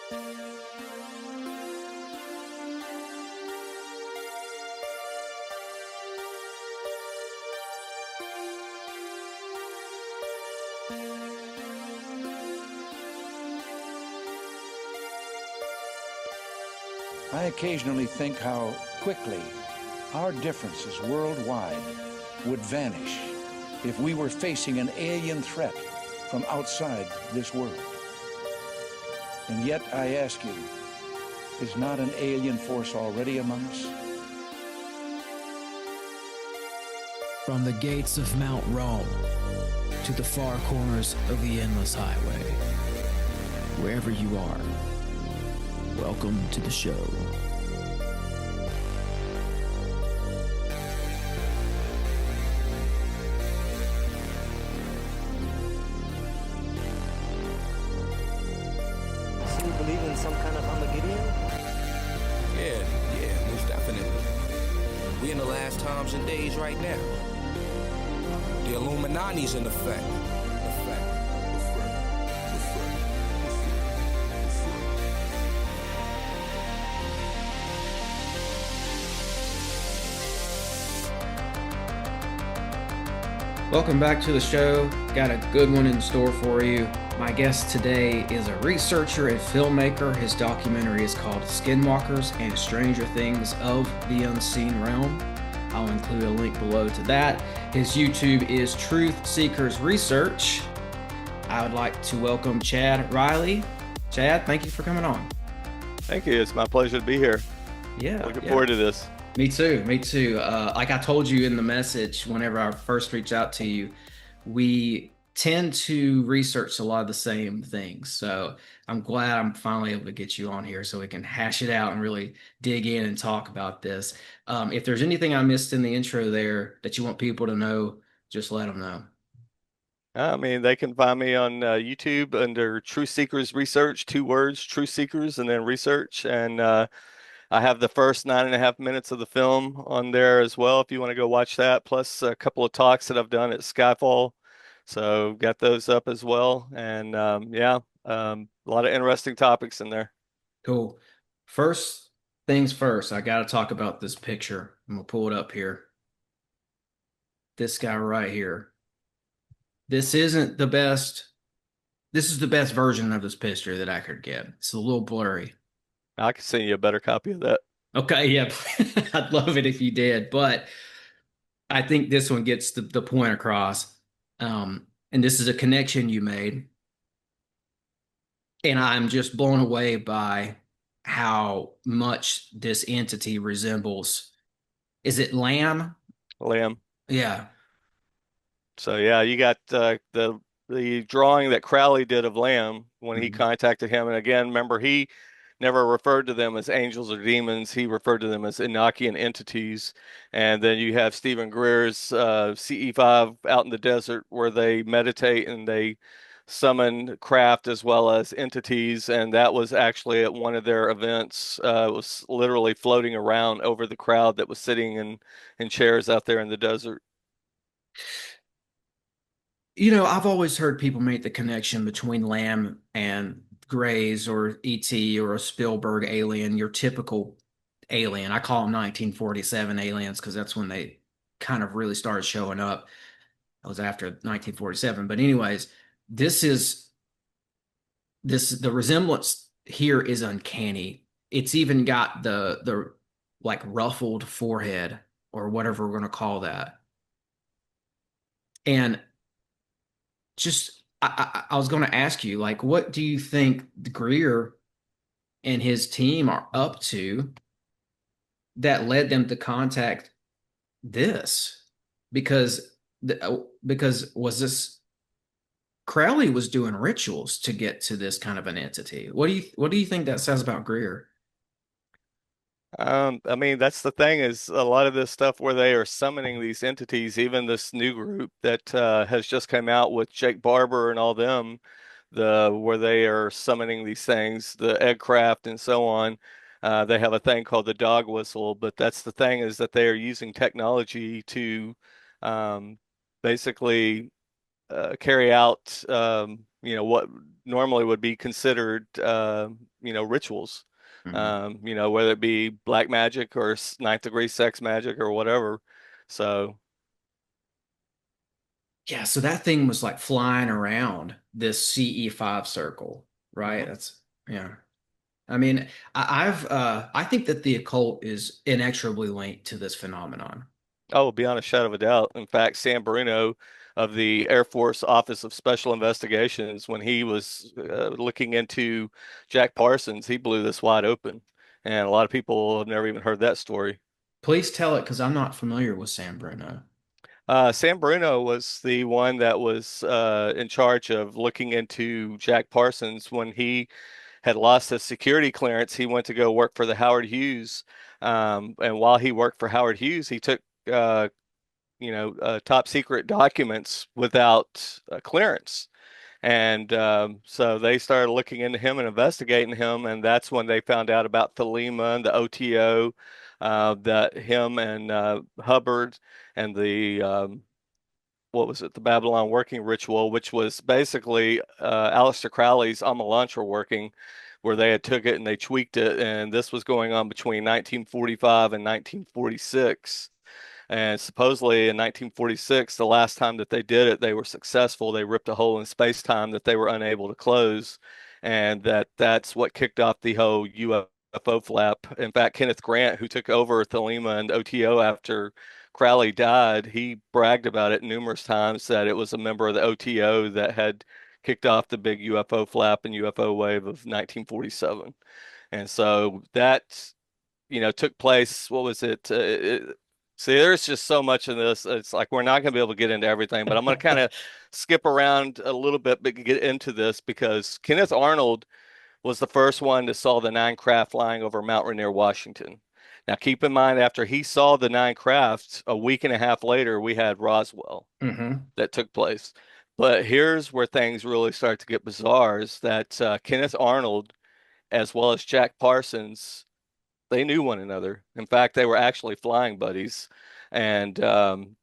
I occasionally think how quickly our differences worldwide would vanish if we were facing an alien threat from outside this world. And yet, I ask you, is not an alien force already among us? From the gates of Mount Rome to the far corners of the endless highway, wherever you are, welcome to the show. So you believe in some kind of Armageddon? Yeah, most definitely. We in the last times and days right now. The Illuminati's in effect. Welcome back to the show. Got a good one in store for you. My guest today is a researcher and filmmaker. His documentary is called Skinwalkers and Stranger Things of the Unseen Realm. I'll include a link below to that. His YouTube is Truth Seekers Research. I would like to welcome Chad Riley. Chad, thank you for coming on. Thank you. It's my pleasure to be here. Yeah. Looking forward to this. Me too. Like I told you in the message, whenever I first reached out to you, we tend to research a lot of the same things. So I'm glad I'm finally able to get you on here so we can hash it out and really dig in and talk about this. If there's anything I missed in the intro there that you want people to know, just let them know. I mean, they can find me on YouTube under Truth Seekers Research, 2 words, Truth Seekers, and then Research. And I have the first 9.5 minutes of the film on there as well, if you want to go watch that, plus a couple of talks that I've done at Skyfall. So got those up as well. And a lot of interesting topics in there. Cool. First things first, I got to talk about this picture. I'm going to pull it up here. This guy right here. This isn't the best. This is the best version of this picture that I could get. It's a little blurry. I can send you a better copy of that. Okay, yeah. I'd love it if you did, but I think this one gets the point across. And this is a connection you made. And I'm just blown away by how much this entity resembles. Is it Lamb? Lamb. Yeah. So yeah, you got the drawing that Crowley did of Lamb when he contacted him. And again, remember, he never referred to them as angels or demons. He referred to them as Enochian entities. And then you have Stephen Greer's CE5 out in the desert where they meditate and they summon craft as well as entities. And that was actually at one of their events. It was literally floating around over the crowd that was sitting in chairs out there in the desert. You know, I've always heard people make the connection between Lamb and Greys or E.T. or a Spielberg alien, your typical alien. I call them 1947 aliens because that's when they kind of really started showing up. That was after 1947. But anyways, the resemblance here is uncanny. It's even got the like ruffled forehead or whatever we're going to call that. And just I was going to ask you, like, what do you think Greer and his team are up to that led them to contact this? Because was this Crowley was doing rituals to get to this kind of an entity? What do you think that says about Greer? I mean, that's the thing, is a lot of this stuff where they are summoning these entities, even this new group that has just come out with Jake Barber and all them, where they are summoning these things, the Eggcraft and so on. They have a thing called the dog whistle, but that's the thing, is that they are using technology to basically carry out what normally would be considered, rituals, Mhm. whether it be black magic or ninth degree sex magic or whatever. So, Yeah, so that thing was like flying around this CE5 circle, right? mhm. That's yeah. I mean, I think that the occult is inexorably linked to this phenomenon. Oh, beyond a shadow of a doubt. In fact, Sam Bruno of the Air Force Office of Special Investigations, when he was looking into Jack Parsons, he blew this wide open. And a lot of people have never even heard that story. Please tell it because I'm not familiar with San Bruno. Sam Bruno was the one that was in charge of looking into Jack Parsons when he had lost his security clearance. He went to go work for the Howard Hughes. And while he worked for Howard Hughes, he took top secret documents without clearance. And so they started looking into him and investigating him, and that's when they found out about Thelema and the OTO, that him and Hubbard and the what was it, the Babylon working ritual, which was basically Aleister Crowley's Amalantra working, where they had took it and they tweaked it, and this was going on between 1945 and 1946. And supposedly in 1946, the last time that they did it, they were successful. They ripped a hole in space-time that they were unable to close, and that's what kicked off the whole UFO flap. In fact, Kenneth Grant, who took over Thelema and OTO after Crowley died, he bragged about it numerous times that it was a member of the OTO that had kicked off the big UFO flap and UFO wave of 1947. And so that took place. What was it? See, there's just so much in this. It's like we're not going to be able to get into everything, but I'm going to kind of skip around a little bit, but get into this because Kenneth Arnold was the first one to saw the nine craft flying over Mount Rainier, Washington. Now, keep in mind, after he saw the nine crafts, a week and a half later, we had Roswell Hmm. that took place. But here's where things really start to get bizarre: is that Kenneth Arnold, as well as Jack Parsons, they knew one another. In fact, they were actually flying buddies. And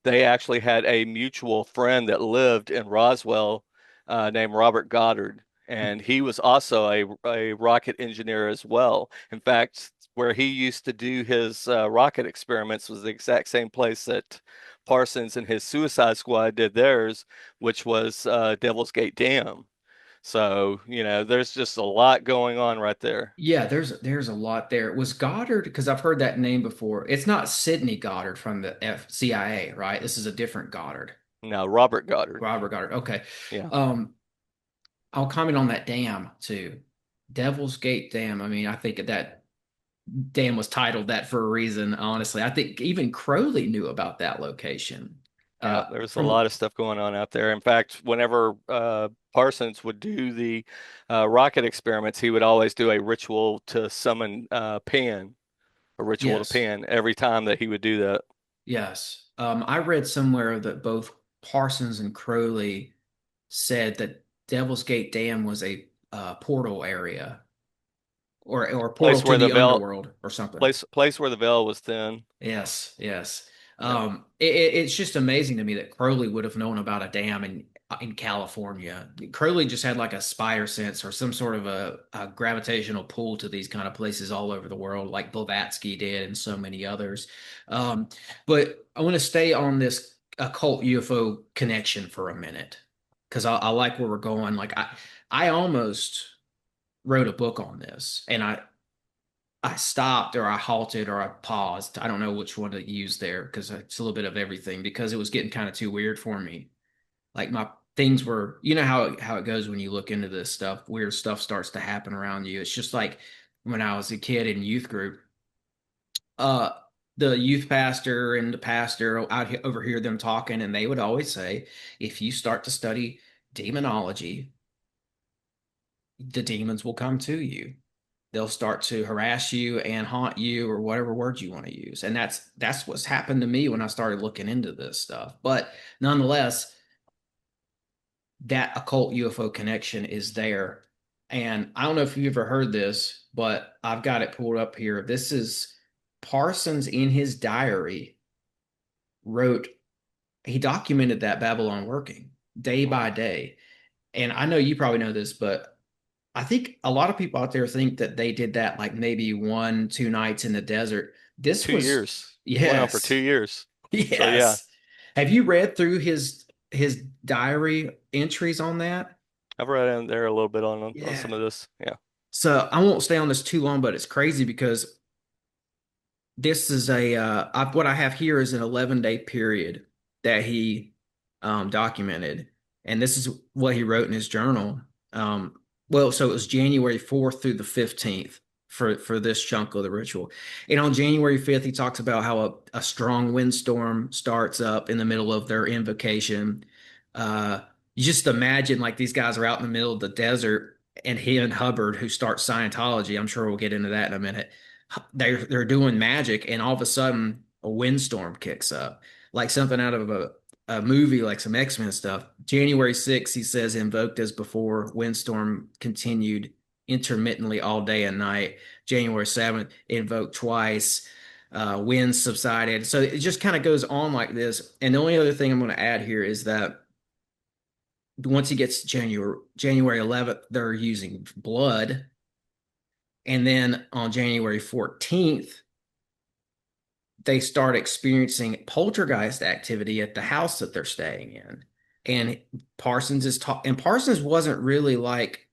they actually had a mutual friend that lived in Roswell named Robert Goddard. And he was also a rocket engineer as well. In fact, where he used to do his rocket experiments was the exact same place that Parsons and his Suicide Squad did theirs, which was Devil's Gate Dam. So, there's just a lot going on right there. Yeah, there's a lot there. Was Goddard, because I've heard that name before. It's not Sidney Goddard from the CIA, right? This is a different Goddard. Now, Robert Goddard. Robert Goddard. Okay. Yeah. Um, I'll comment on that dam too. Devil's Gate Dam. I mean, I think that dam was titled that for a reason, honestly. I think even Crowley knew about that location. Yeah, there's a From lot of stuff going on out there. In fact, whenever Parsons would do the rocket experiments, he would always do a ritual to summon Pan, a ritual to yes. Pan every time that he would do that. Yes. I read somewhere that both Parsons and Crowley said that Devil's Gate Dam was a portal area or portal Place to where the the veil, underworld or something. place where the veil was thin. Yes, yes. Yeah. It's just amazing to me that Crowley would have known about a dam in California. Crowley just had like a spider sense or some sort of a gravitational pull to these kind of places all over the world, like Blavatsky did and so many others. Um, but I want to stay on this occult UFO connection for a minute because I like where we're going. Like I almost wrote a book on this, and I stopped or I halted or I paused. I don't know which one to use there because it's a little bit of everything because it was getting kind of too weird for me. Like my things were, you know how it goes when you look into this stuff, weird stuff starts to happen around you. It's just like when I was a kid in youth group, uh the youth pastor and the pastor overhear them talking and they would always say, if you start to study demonology, the demons will come to you. They'll start to harass you and haunt you or whatever word you want to use. And that's what's happened to me when I started looking into this stuff. But nonetheless, that occult UFO connection is there. And I don't know if you've ever heard this, but I've got it pulled up here. This is Parsons in his diary wrote, he documented that Babylon working day by day. And I know you probably know this, but I think a lot of people out there think that they did that like maybe 1, 2 nights in the desert. This Two was, years. It went on for two yes, years. So yeah, yes. Have you read through his diary entries on that? I've read in there a little bit on Yeah. some of this. Yeah. So I won't stay on this too long, but it's crazy because this is what I have here is an 11-day period that he documented, and this is what he wrote in his journal. Well, so it was January 4th through the 15th for this chunk of the ritual. And on January 5th, he talks about how a strong windstorm starts up in the middle of their invocation. You just imagine like these guys are out in the middle of the desert, and he and Hubbard, who starts Scientology, I'm sure we'll get into that in a minute, they're doing magic, and all of a sudden a windstorm kicks up, like something out of a movie, like some X-Men stuff. January 6th, he says, invoked as before, windstorm continued intermittently all day and night. January 7th, invoked twice. Winds subsided. So it just kind of goes on like this. And the only other thing I'm going to add here is that once he gets January 11th, they're using blood. And then on January 14th, they start experiencing poltergeist activity at the house that they're staying in. And Parsons wasn't really like,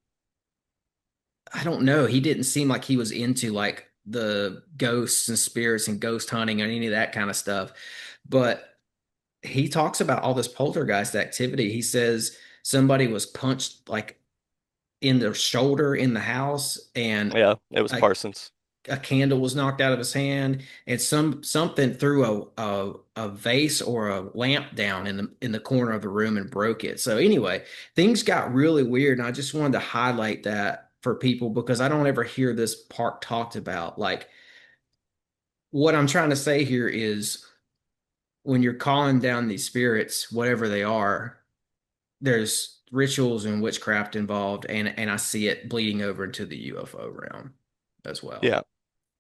I don't know, he didn't seem like he was into like the ghosts and spirits and ghost hunting and any of that kind of stuff. But he talks about all this poltergeist activity. He says somebody was punched like in the shoulder in the house, and Yeah, it was a, Parsons. a candle was knocked out of his hand, and something threw a vase or a lamp down in the corner of the room and broke it. So anyway, things got really weird, and I just wanted to highlight that for people because I don't ever hear this part talked about. Like, what I'm trying to say here is when you're calling down these spirits, whatever they are, there's rituals and witchcraft involved, and I see it bleeding over into the UFO realm as well. Yeah.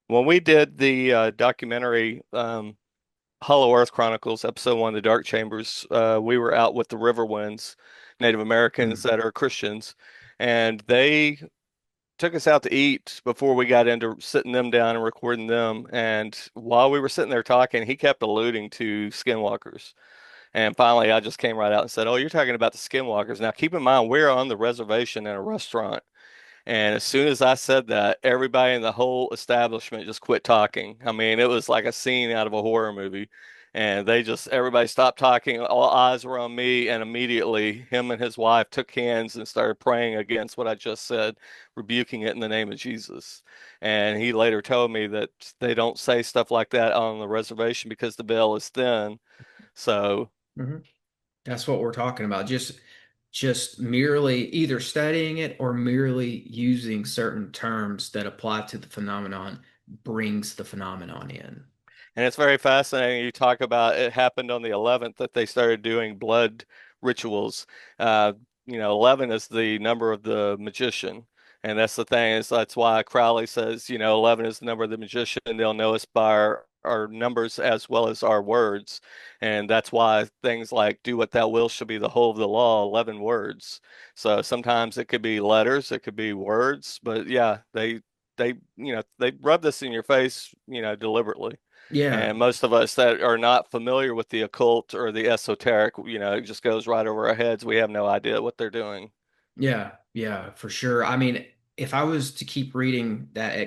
When we did the documentary Hollow Earth Chronicles, episode one, The Dark Chambers, we were out with the Riverwinds, Native Americans Mm. that are Christians, and they took us out to eat before we got into sitting them down and recording them. And while we were sitting there talking, he kept alluding to Skinwalkers. And finally, I just came right out and said, "Oh, you're talking about the Skinwalkers." Now, keep in mind, we're on the reservation in a restaurant. And as soon as I said that, everybody in the whole establishment just quit talking. I mean, it was like a scene out of a horror movie. And everybody stopped talking. All eyes were on me. And immediately, him and his wife took hands and started praying against what I just said, rebuking it in the name of Jesus. And he later told me that they don't say stuff like that on the reservation because the veil is thin. So, Mhm. That's what we're talking about. Just merely either studying it or merely using certain terms that apply to the phenomenon brings the phenomenon in. and it's very fascinating. You talk about it happened on the 11th that they started doing blood rituals. Uh, 11 is the number of the magician. And that's the thing is that's why Crowley says, 11 is the number of the magician. They'll know us by our numbers as well as our words. And that's why things like do what thou wilt shall be the whole of the law, 11 words. So sometimes it could be letters, it could be words, but yeah, they rub this in your face, deliberately. Yeah, And most of us that are not familiar with the occult or the esoteric, it just goes right over our heads. We have no idea what they're doing. yeah, for sure. I mean, if I was to keep reading that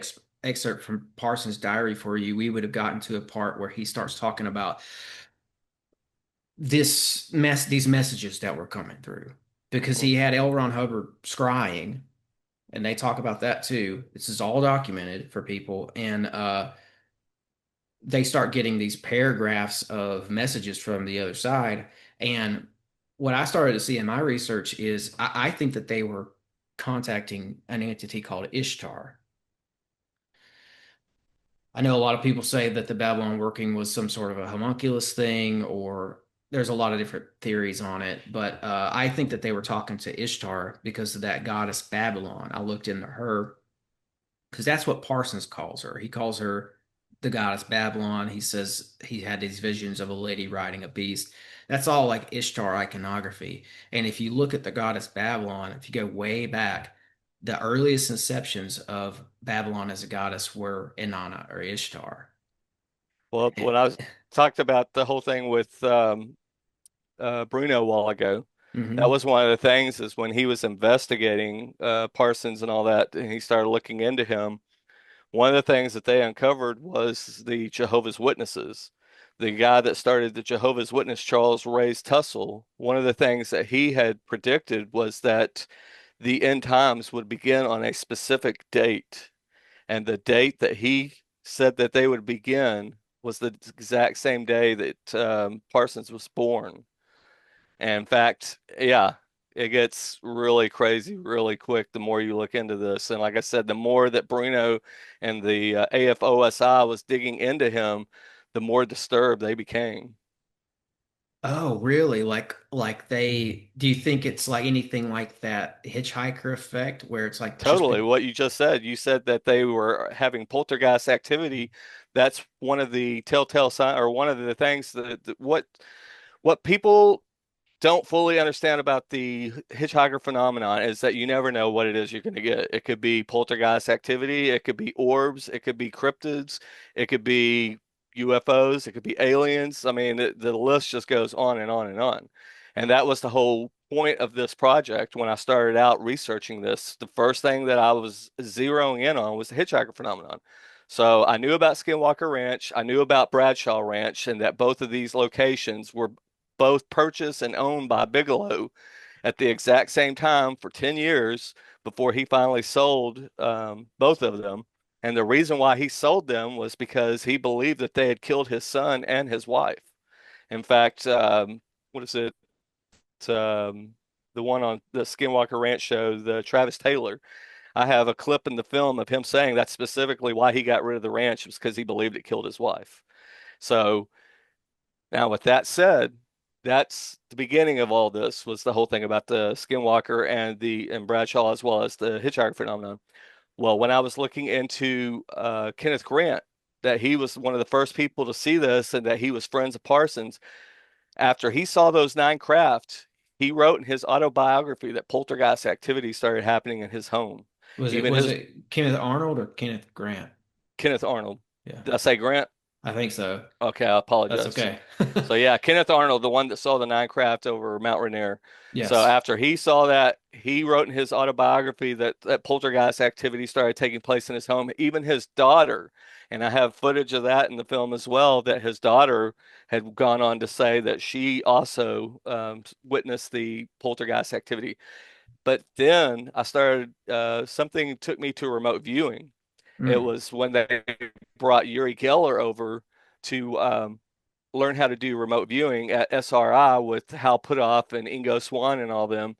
excerpt from Parsons' diary for you, we would have gotten to a part where he starts talking about these messages that were coming through because Mhm. he had L. Ron Hubbard scrying, and they talk about that too. This is all documented for people, and they start getting these paragraphs of messages from the other side. And what I started to see in my research is I think that they were contacting an entity called Ishtar. I know a lot of people say that the Babylon working was some sort of a homunculus thing, or there's a lot of different theories on it. But I think that they were talking to Ishtar because of that goddess Babylon. I looked into her because that's what Parsons calls her. He calls her the goddess Babylon. He says he had these visions of a lady riding a beast. That's all like Ishtar iconography. And if you look at the goddess Babylon, if you go way back, the earliest inceptions of Babylon as a goddess were Inanna or Ishtar. Well, when I was talked about the whole thing with Bruno a while ago, that Hmm. was one of the things is when he was investigating Parsons and all that, and he started looking into him. One of the things that they uncovered was the Jehovah's Witnesses. The guy that started the Jehovah's Witness, Charles Ray's Tussle, one of the things that he had predicted was that the end times would begin on a specific date. And the date that he said that they would begin was the exact same day that Parsons was born. And in fact, yeah, it gets really crazy really quick the more you look into this. And like I said, the more that Bruno and the AFOSI was digging into him, the more disturbed they became. Oh, really? Like they, do you think it's like anything like that hitchhiker effect where it's like just Totally, what you just said. You said that they were having poltergeist activity. That's one of the telltale sign, or one of the things that what people don't fully understand about the hitchhiker phenomenon is that you never know what it is you're going to get. It could be poltergeist activity, it could be orbs, it could be cryptids, it could be UFOs, it could be aliens. I mean, the list just goes on and on and on. And that was the whole point of this project when I started out researching this. The first thing that I was zeroing in on was the hitchhiker phenomenon. So I knew about Skinwalker Ranch, I knew about Bradshaw Ranch, and that both of these locations were both purchased and owned by Bigelow at the exact same time for 10 years before he finally sold both of them. And the reason why he sold them was because he believed that they had killed his son and his wife. In fact, what is it? The one on the Skinwalker Ranch show, the Travis Taylor. I have a clip in the film of him saying that's specifically why he got rid of the ranch was because he believed it killed his wife. So now, with that said, that's the beginning of all this was the whole thing about the Skinwalker and the and Bradshaw as well as the hitchhiker phenomenon. Well, when I was looking into Kenneth Grant, that he was one of the first people to see this and that he was friends of Parsons, after he saw those 9 craft, he wrote in his autobiography that poltergeist activity started happening in his home. was it Even was his it Kenneth Arnold or Kenneth Grant? Kenneth Arnold. Yeah, Did I say Grant? I think so. Okay, I That's apologize. okay. So yeah, Kenneth Arnold, the one that saw the 9 craft over Mount Rainier. So Yes. after he saw that, he wrote in his autobiography that poltergeist activity started taking place in his home. Even his daughter, and I have footage of that in the film as well, that his daughter had gone on to say that she also witnessed the poltergeist activity. But then I started, something took me to remote viewing. It Mm. was when they brought Uri Geller over to learn how to do remote viewing at SRI with Hal Puthoff and Ingo Swann and all them.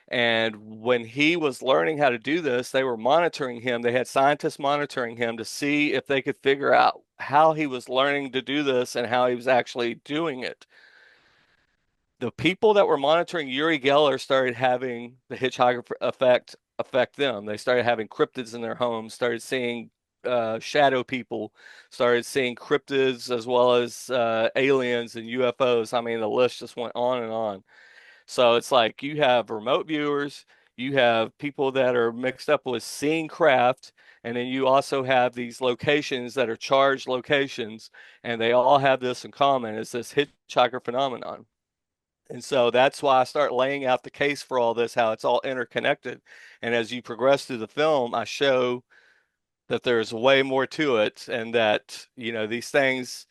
And when he was learning how to do this, they were monitoring him. They had scientists monitoring him to see if they could figure out how he was learning to do this and how he was actually doing it. The people that were monitoring Uri Geller started having the hitchhiker effect affect them. They started having cryptids in their homes, started seeing shadow people, started seeing cryptids as well as aliens and UFOs. I mean, the list just went on and on. So it's like you have remote viewers, you have people that are mixed up with seeing craft, and then you also have these locations that are charged locations, and they all have this in common. It's this hitchhiker phenomenon. And so that's why I start laying out the case for all this, how it's all interconnected. And as you progress through the film, I show that there's way more to it and that, these things,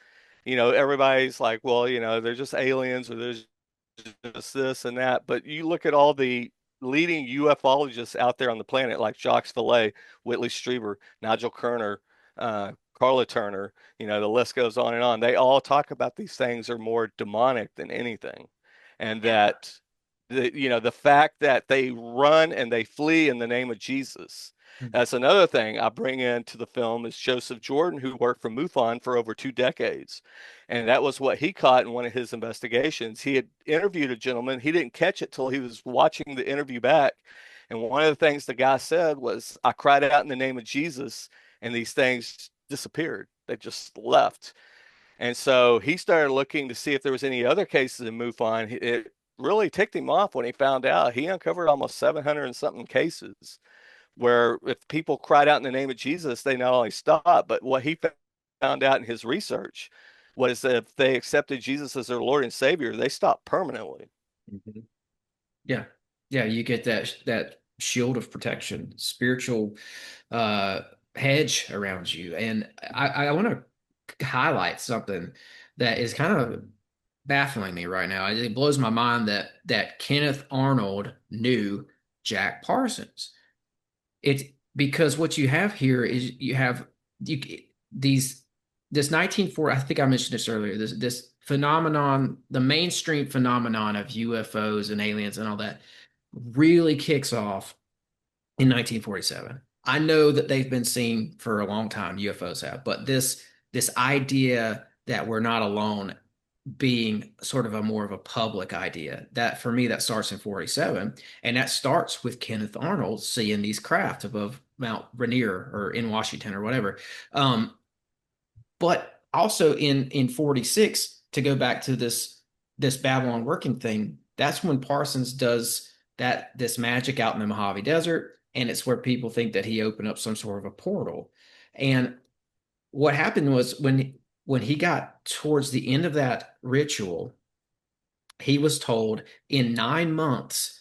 everybody's like, well, they're just aliens or there's just this and that. But you look at all the leading ufologists out there on the planet, like Jacques Vallée, Whitley Strieber, Nigel Kerner, Carla Turner, the list goes on and on. They all talk about these things are more demonic than anything. And that the fact that they run and they flee in the name of Jesus. That's another thing I bring into the film is Joseph Jordan, who worked for MUFON for over 2 decades. And that was what he caught in one of his investigations. He had interviewed a gentleman. He didn't catch it till he was watching the interview back. And one of the things the guy said was, I cried out in the name of Jesus, and these things disappeared. They just left. And so he started looking to see if there was any other cases in MUFON. It really ticked him off when he found out. He uncovered almost 700 and something cases where if people cried out in the name of Jesus, they not only stopped, but what he found out in his research was that if they accepted Jesus as their Lord and Savior, they stopped permanently. Mm-hmm. Yeah. Yeah, you get that shield of protection, spiritual hedge around you. And I want to highlight something that is kind of baffling me right now. It blows my mind that Kenneth Arnold knew Jack Parsons. It's because what you have here is this 1940, I think I mentioned this earlier, this phenomenon, the mainstream phenomenon of UFOs and aliens and all that really kicks off in 1947. I know that they've been seen for a long time, UFOs have, but this idea that we're not alone being sort of a more of a public idea, that for me, that starts in 47. And that starts with Kenneth Arnold seeing these craft above Mount Rainier or in Washington or whatever. But also in 46, to go back to this Babylon working thing, that's when Parsons does this magic out in the Mojave Desert. And it's where people think that he opened up some sort of a portal. And what happened was when he got towards the end of that ritual, he was told in 9 months,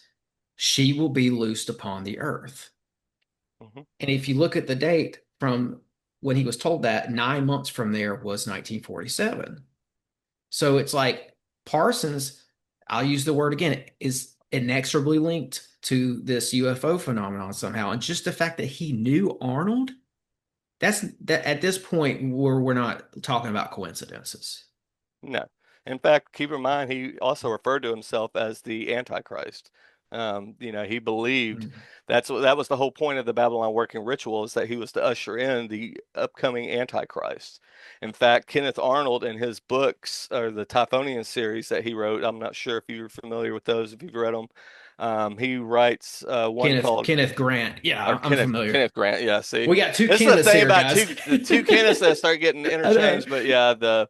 she will be loosed upon the earth. Mm-hmm. And if you look at the date from when he was told that, 9 months from there was 1947. So it's like Parsons, I'll use the word again, is inexorably linked to this UFO phenomenon somehow. And just the fact that he knew Arnold, that at this point we're not talking about coincidences. No. In fact, keep in mind, he also referred to himself as the Antichrist. He believed that was the whole point of the Babylon working ritual, is that he was to usher in the upcoming Antichrist. In fact, Kenneth Arnold in his books, or the Typhonian series that he wrote, I'm not sure if you're familiar with those, if you've read them. He writes one called Kenneth Grant. Yeah, I'm familiar. Kenneth Grant. Yeah, see, we got two Kenneths here, guys. the two Kenneths that start getting interchanged. But yeah, the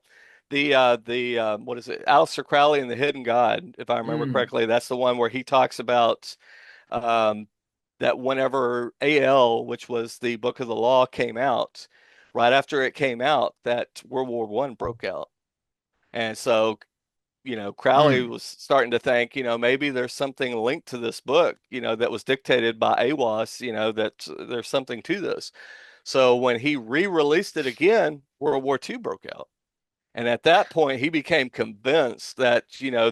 what is it? Aleister Crowley and the Hidden God, if I remember correctly. That's the one where he talks about that whenever AL, which was the Book of the Law, came out, right after it came out, that World War I broke out. And so, Crowley was starting to think, maybe there's something linked to this book, that was dictated by AWAS, that there's something to this. So when he re-released it again, World War II broke out. And at that point, he became convinced that,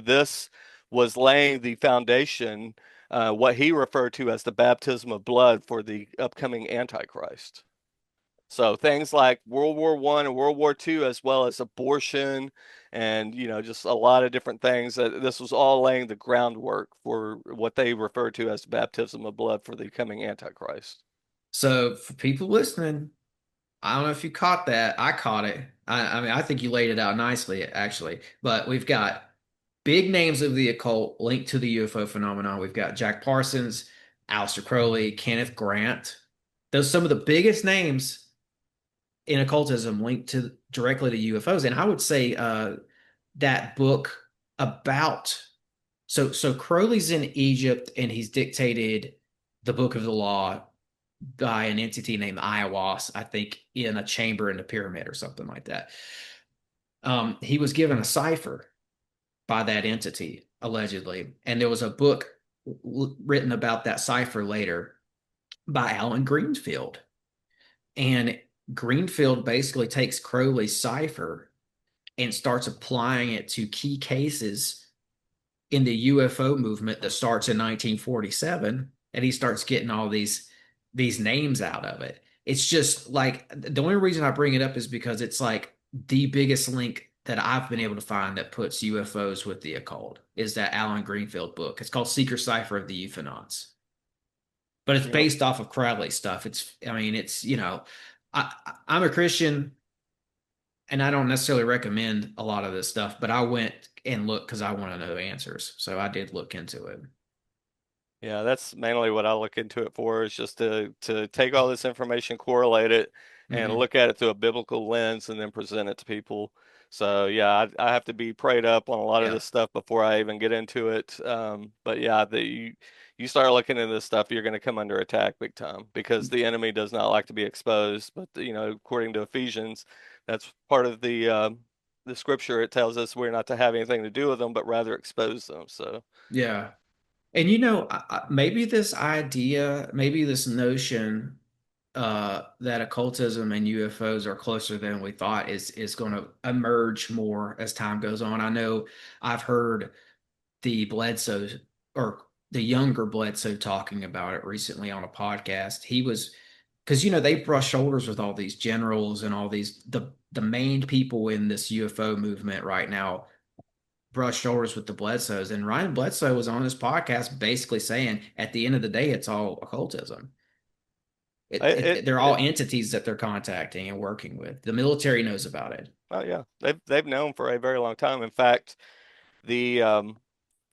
this was laying the foundation, what he referred to as the baptism of blood for the upcoming Antichrist. So things like World War I and World War II, as well as abortion and, just a lot of different things, this was all laying the groundwork for what they refer to as the baptism of blood for the coming Antichrist. So for people listening, I don't know if you caught that. I caught it. I mean, I think you laid it out nicely, actually. But we've got big names of the occult linked to the UFO phenomenon. We've got Jack Parsons, Aleister Crowley, Kenneth Grant. Those are some of the biggest names in occultism linked directly to UFOs. And I would say that book about so Crowley's in Egypt and he's dictated the Book of the Law by an entity named Ayahuasca, I think, in a chamber in the pyramid or something like that. He was given a cipher by that entity, allegedly. And there was a book written about that cipher later by Alan Greenfield. And Greenfield basically takes Crowley's cipher and starts applying it to key cases in the UFO movement that starts in 1947. And he starts getting all these names out of it. It's just like, the only reason I bring it up is because it's like the biggest link that I've been able to find that puts UFOs with the occult is that Alan Greenfield book. It's called Secret Cipher of the Euphonauts. But it's based off of Crowley stuff. I'm a Christian and I don't necessarily recommend a lot of this stuff, but I went and looked because I want to know answers. So I did look into it. Yeah, that's mainly what I look into it for, is just to take all this information, correlate it, and Hmm. look at it through a biblical lens and then present it to people. So yeah, I have to be prayed up on a lot of Yeah. this stuff before I even get into it. But yeah, you start looking into this stuff, you're going to come under attack big time because the enemy does not like to be exposed. But according to Ephesians, that's part of the scripture. It tells us we're not to have anything to do with them, but rather expose them. So Yeah. And maybe this idea, maybe this notion that occultism and UFOs are closer than we thought is going to emerge more as time goes on. I know I've heard the Bledsoe or the younger Bledsoe talking about it recently on a podcast. He was because they brush shoulders with all these generals and all these the main people in this UFO movement right now brush shoulders with the Bledsoes. And Ryan Bledsoe was on his podcast basically saying at the end of the day, it's all occultism. They're all entities that they're contacting and working with. The military knows about it. oh yeah, they've known for a very long time. In fact, the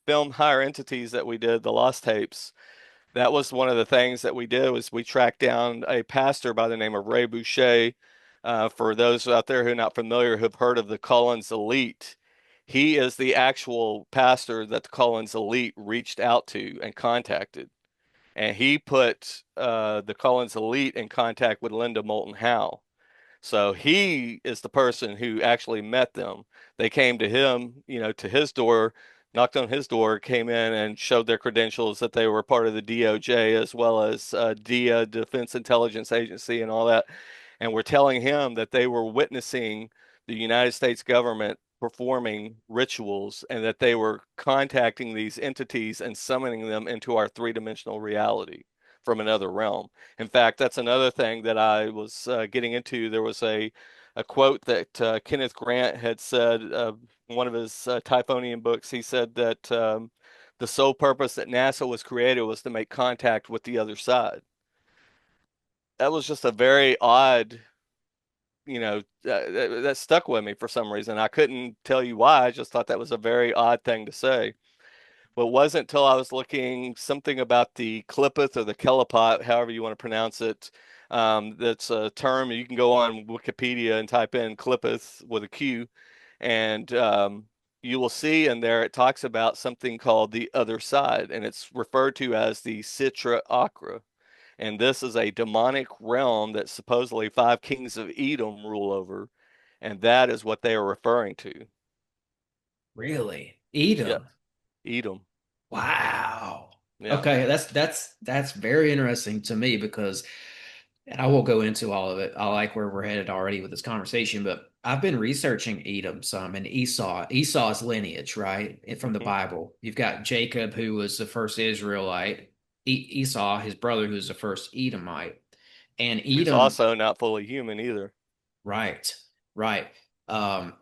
film Higher Entities that we did, the Lost Tapes, that was one of the things that we did was we tracked down a pastor by the name of Ray Boucher. For those out there who are not familiar, who've heard of the Collins Elite, he is the actual pastor that the Collins Elite reached out to and contacted. And he put the Collins Elite in contact with Linda Moulton Howe. So he is the person who actually met them. They came to him, to his door, knocked on his door, came in and showed their credentials that they were part of the DOJ as well as DIA, Defense Intelligence Agency, and all that. And were telling him that they were witnessing the United States government performing rituals and that they were contacting these entities and summoning them into our three-dimensional reality from another realm. In fact, that's another thing that I was getting into. There was a quote that Kenneth Grant had said, one of his Typhonian books. He said that the sole purpose that NASA was created was to make contact with the other side. That was just a very odd, that stuck with me for some reason. I couldn't tell you why. I just thought that was a very odd thing to say. Well, it wasn't until I was looking something about the Qliphoth or the Kelipot, however you want to pronounce it. That's a term you can go on Wikipedia and type in Qliphoth with a Q, and you will see in there it talks about something called the other side, and it's referred to as the Sitra Achra. And this is a demonic realm that supposedly five kings of Edom rule over, and that is what they are referring to. Really? Yeah, Edom. Edom. Wow. Yeah. Okay, that's very interesting to me because and I won't go into all of it. I like where we're headed already with this conversation, but I've been researching Edom some and Esau's lineage, right? From the Mhm. Bible. You've got Jacob, who was the first Israelite, Esau, his brother, who's the first Edomite. And Who's Edom, also not fully human either. right, right. Um,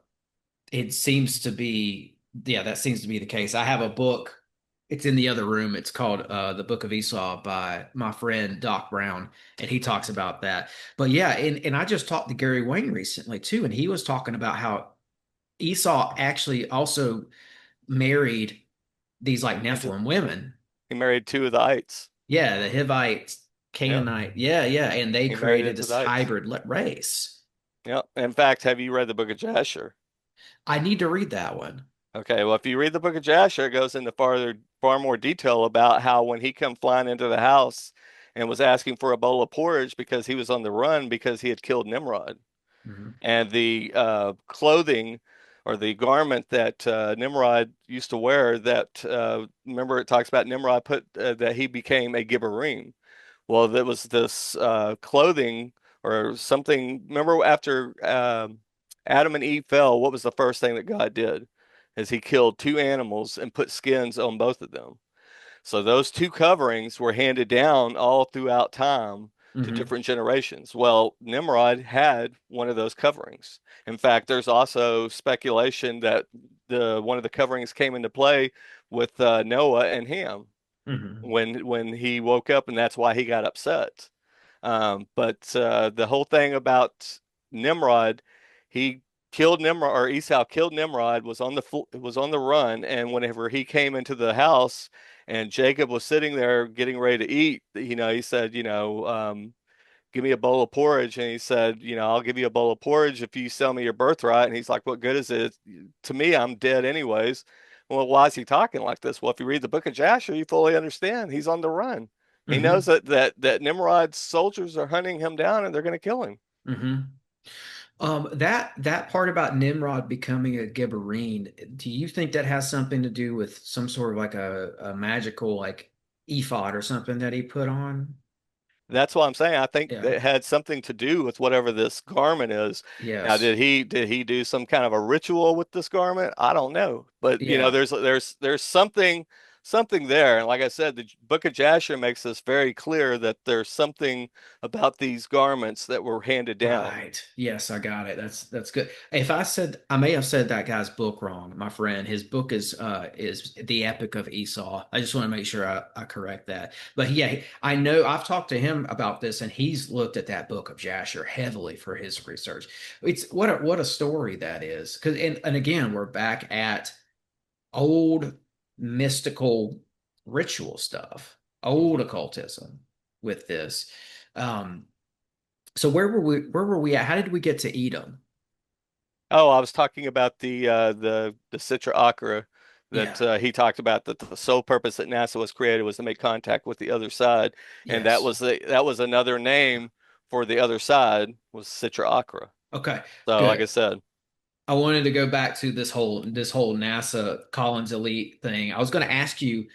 it seems to be, yeah, that seems to be the case. I have a book. It's in the other room. It's called The Book of Esau by my friend Doc Brown, and he talks about that. But yeah, and I just talked to Gary Wayne recently too, and he was talking about how Esau actually also married these like Into Nephilim women. he married two of the ites. Yeah, the Hivites, Yep. Canaanite. Yeah, yeah, and they He married created into this the ites. hybrid race. Yep. In fact, have you read the book of Jasher? I need to read that one. Okay, well, if you read the book of Jasher, it goes into far more detail about how when he come flying into the house and was asking for a bowl of porridge because he was on the run because he had killed Nimrod. Mhm. And the clothing or the garment that Nimrod used to wear that remember it talks about Nimrod put that he became a Gibberim. Well, there was this clothing or something. Remember after Adam and Eve fell, what was the first thing that God did? Is he killed two animals and put skins on both of them. So those two coverings were handed down all throughout time to Mhm. different generations. Well, Nimrod had one of those coverings. In fact, there's also speculation that the one of the coverings came into play with Noah and Ham Mhm. when he woke up, and that's why he got upset. But the whole thing about Nimrod, he killed Nimrod, or Esau killed Nimrod, was on the run, and whenever he came into the house, and Jacob was sitting there getting ready to eat, he said, give me a bowl of porridge. And he said, I'll give you a bowl of porridge if you sell me your birthright. And he's like, what good is it? To me, I'm dead anyways. Well, why is he talking like this? Well, if you read the book of Jasher, you fully understand he's on the run. He knows Mm-hmm. that Nimrod's soldiers are hunting him down and they're going to kill him. Mm-hmm. That part about Nimrod becoming a Gibberine, do you think that has something to do with some sort of like a magical like ephod or something that he put on? That's what I'm saying. I think Yeah. that had something to do with whatever this garment is. Now, Yes. did he do some kind of a ritual with this garment? I don't know. But Yeah. there's something there. And like I said, the Book of Jasher makes this very clear that there's something about these garments that were handed down. Right. Yes, I got it. That's good. If I said I may have said that guy's book wrong, my friend. His book is The Epic of Esau. I just want to make sure I correct that. But yeah, I know I've talked to him about this and he's looked at that book of Jasher heavily for his research. It's what a story that is. Cause and again, we're back at old mystical ritual stuff, old occultism with this. Um so where were we at? How did we get to Edom? Oh, I was talking about the Citra Aqua that Yeah. he talked about that the sole purpose that NASA was created was to make contact with the other side, and that Yes. was another name for the other side was Citra Aqua. Okay. So, like I Good. said, I wanted to go back to this whole NASA Collins Elite thing. I was going to ask you,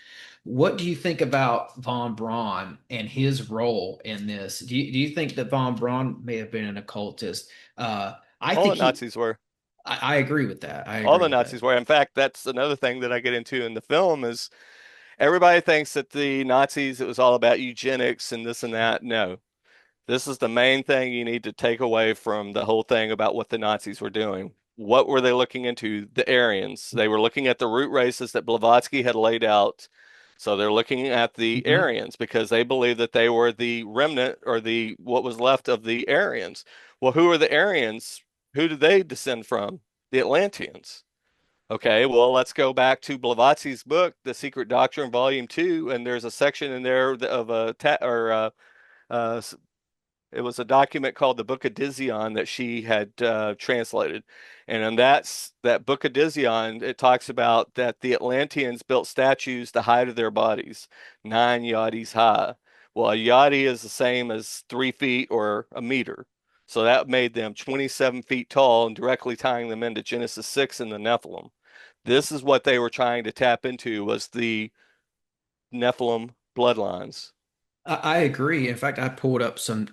what do you think about von Braun and his role in this? Do you think that von Braun may have been an occultist? I all think the he. Nazis were. I agree with that. I All agree the with that. Nazis were. In fact, that's another thing that I get into in the film is everybody thinks that the Nazis it was all about eugenics and this and that. No, this is the main thing you need to take away from the whole thing about what the Nazis were doing. What were they looking into? The Aryans. They were looking at the root races that Blavatsky had laid out. So they're looking at the Hmm. Aryans because they believe that they were the remnant or the what was left of the Aryans. Well, who are the Aryans? Who did they descend from? The Atlanteans. Okay, well, let's go back to Blavatsky's book, The Secret Doctrine, Volume 2, and there's a section in there of a uh, it was a document called the Book of Dizion that she had translated. And in that Book of Dizion, it talks about that the Atlanteans built statues the height of their bodies, 9 yardis high. Well, a yardie is the same as 3 feet or a meter. So that made them 27 feet tall and directly tying them into Genesis 6 and the Nephilim. This is what they were trying to tap into was the Nephilim bloodlines. I agree. In fact, I pulled up some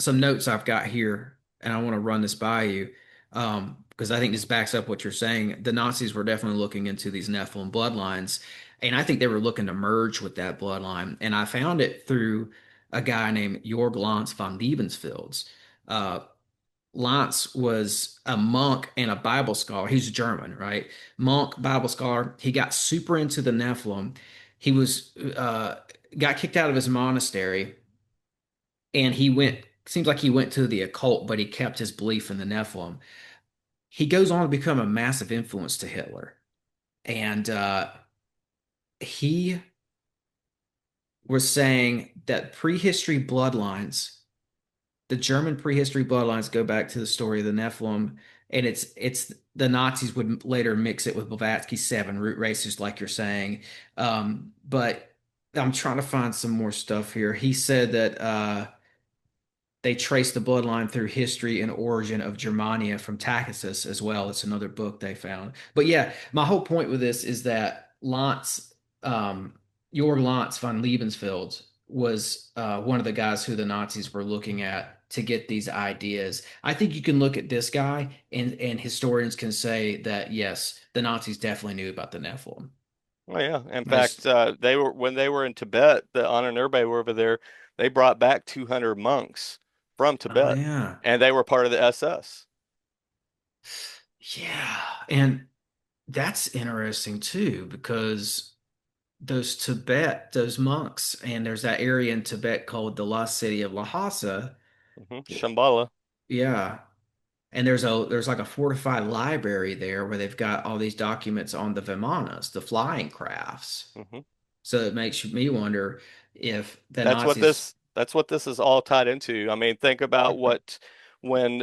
notes I've got here, and I want to run this by you because I think this backs up what you're saying. The Nazis were definitely looking into these Nephilim bloodlines, and I think they were looking to merge with that bloodline. And I found it through a guy named Jorg Lance von Liebensfels. Uh, Lance was a monk and a Bible scholar. He's German, right? Monk, Bible scholar. He got super into the Nephilim. He was got kicked out of his monastery, and he went. Seems like he went to the occult, but he kept his belief in the Nephilim. He goes on to become a massive influence to Hitler, and he was saying that prehistory bloodlines the German prehistory bloodlines go back to the story of the Nephilim, and it's the Nazis would later mix it with Blavatsky's seven root races, like you're saying. But I'm trying to find some more stuff here. He said that they trace the bloodline through history and origin of Germania from Tacitus as well. It's another book they found. But yeah, my whole point with this is that um, Jorg Lance von Liebensfeld was one of the guys who the Nazis were looking at to get these ideas. I think you can look at this guy and historians can say that yes, the Nazis definitely knew about the Nephilim. Oh yeah. In I fact, just, they were when they were in Tibet, the Ahnenerbe were over there. They brought back 200 monks from oh Tibet, yeah, and they were part of the SS. yeah, and that's interesting too because those monks, and there's that area in Tibet called the lost city of Lhasa. Shambhala. Yeah. And there's like a fortified library there where they've got all these documents on the Vimanas, the flying crafts. Hmm. So it makes me wonder if the That's what Nazis, this That's what this is all tied into. I mean, think about when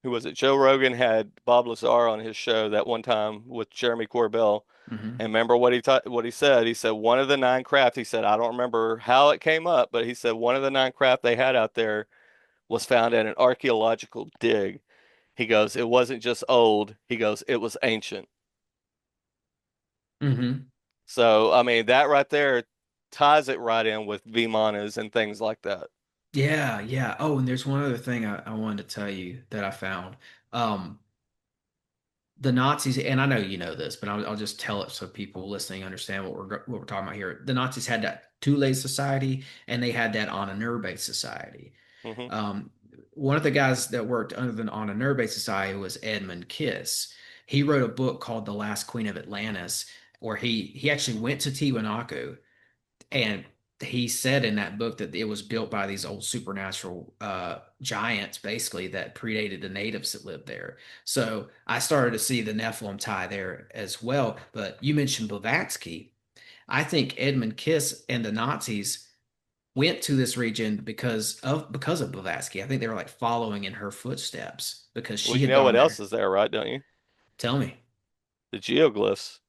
who was it? Joe Rogan had Bob Lazar on his show that one time with Jeremy Corbell. Hmm. And remember what he said? He said one of the nine craft, he said, I don't remember how it came up, but he said one of the nine craft they had out there was found at an archaeological dig. He goes, it wasn't just old. He goes, it was ancient. Hmm. So, I mean, that right there ties it right in with Vimanas and things like that. Yeah, yeah. Oh, and there's one other thing I wanted to tell you that I found. Um, the Nazis, and I know you know this, but I'll just tell it so people listening understand what we're talking about here. The Nazis had that Thule Society, and they had that Ahnenerbe Society. Hmm. Um, one of the guys that worked under the Ahnenerbe Society was Edmund Kiss. He wrote a book called The Last Queen of Atlantis, where he actually went to Tiwanaku, and he said in that book that it was built by these old supernatural giants, basically, that predated the natives that lived there. So I started to see the Nephilim tie there as well. But you mentioned Blavatsky. I think Edmund Kiss and the Nazis went to this region because of Blavatsky. I think they were like following in her footsteps because Well, she you had know gone what else there. is there, right? Don't you? Tell me. The geoglyphs.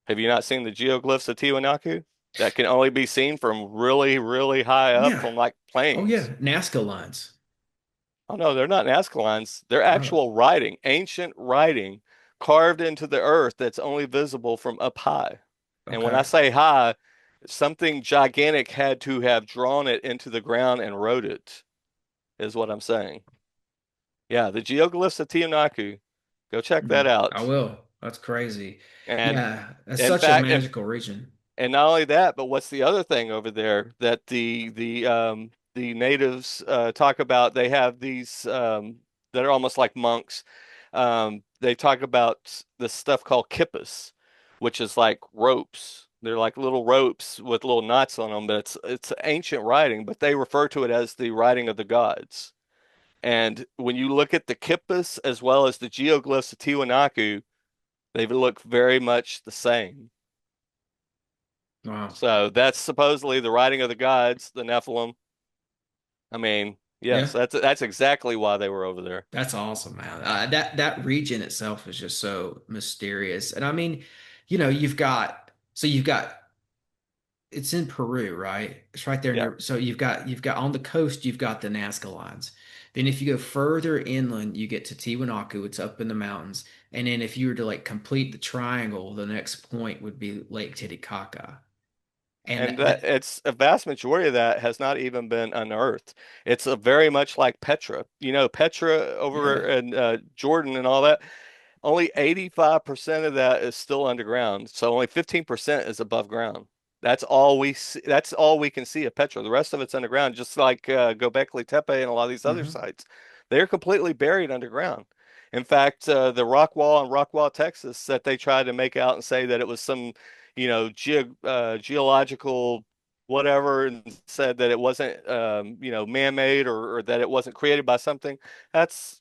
Have you not seen the geoglyphs of Tiwanaku? That can only be seen from really, really high up Yeah. from like Oh planes. yeah. Nazca lines. Oh no, they're not Nazca lines. They're Oh, actual writing, ancient writing carved into the earth that's only visible from up high. And when I okay. say high, something gigantic had to have drawn it into the ground and wrote it, is what I'm saying. Yeah, the geoglyphs of Tiwanaku. Go check that I out. will. That's crazy. And Yeah, that's in such a fact, magical region. and not only that, but what's the other thing over there that the natives talk about? They have these that are almost like monks. They talk about this stuff called kippahs, which is like ropes. They're like little ropes with little knots on them, but it's ancient writing, but they refer to it as the writing of the gods. And when you look at the kippahs as well as the geoglyphs of Tiwanaku, they look very much the same. Wow. So that's supposedly the writing of the gods, the Nephilim. I mean, yes, Yeah, that's exactly why they were over there. that's awesome, man. That region itself is just so mysterious. And I mean, you've got it's in Peru, right? It's right there Yeah. near. So you've got on the coast, you've got the Nazca lines. Then if you go further inland, you get to Tiwanaku. It's up in the mountains. And then if you were to like complete the triangle, the next point would be Lake Titicaca. And And that it's a vast majority of that has not even been unearthed. It's a very much like Petra. You know, Petra over yeah. in Jordan and all that. Only 85% of that is still underground. So only 15% is above ground. That's all we see. That's all we can see of Petra. The rest of it's underground, just like Göbekli Tepe and a lot of these other Hmm. sites. They're completely buried underground. In fact, the rock wall in Rockwall, Texas, that they tried to make out and say that it was some, geological whatever, and said that it wasn't, man-made or that it wasn't created by something. That's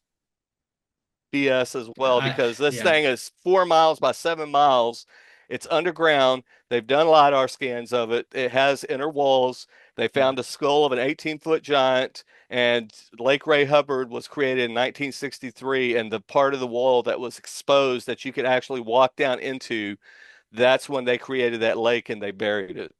BS as well because this Yeah. thing is 4 miles by 7 miles. It's underground. They've done LiDAR scans of it. It has inner walls. They Yeah. found the skull of an 18-foot giant, and Lake Ray Hubbard was created in 1963. And the part of the wall that was exposed that you could actually walk down into, that's when they created that lake and they buried it.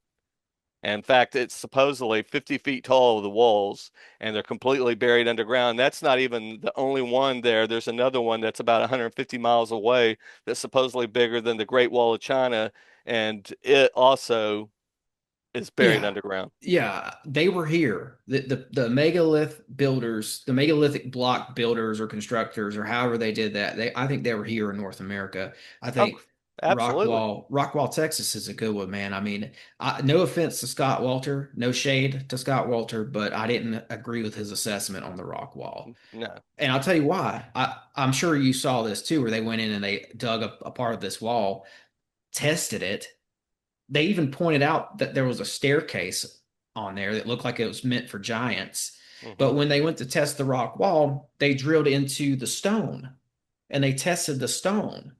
And in fact, it's supposedly 50 feet tall of the walls, and they're completely buried underground. That's not even the only one there. There's another one that's about 150 miles away that's supposedly bigger than the Great Wall of China, and it also is buried Yeah. underground. Yeah. They were here. The the megalithic block builders or constructors or however they did that, I think they were here in North America. I Oh, think absolutely. Rockwall, Texas is a good one, man. I mean, no offense to Scott Walter, no shade to Scott Walter, but I didn't agree with his assessment on the Rockwall. No. And I'll tell you why. I'm sure you saw this too, where they went in and they dug up a part of this wall, tested it. They even pointed out that there was a staircase on there that looked like it was meant for giants. Hmm. But when they went to test the rock wall, they drilled into the stone and they tested the stone.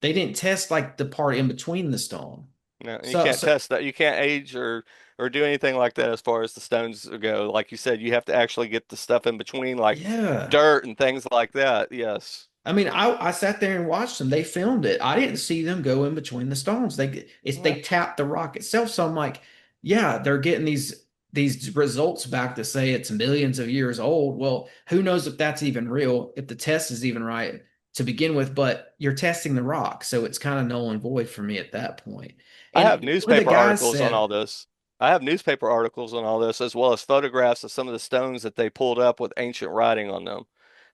They didn't test like the part in between the stone. No, you So, can't so test that. You can't age or or do anything like that as far as the stones go. Like you said, you have to actually get the stuff in between, like Yeah. dirt and things like that. Yes. I mean, I sat there and watched them. They filmed it. I didn't see them go in between the stones. Yeah. They tapped the rock itself. So I'm like, yeah, they're getting these results back to say it's millions of years old. Well, who knows if that's even real, if the test is even right to begin with, but you're testing the rock, so it's kind of null and void for me at that point. I have And one of the newspaper guys articles on said, all this. I have newspaper articles on all this, as well as photographs of some of the stones that they pulled up with ancient writing on them.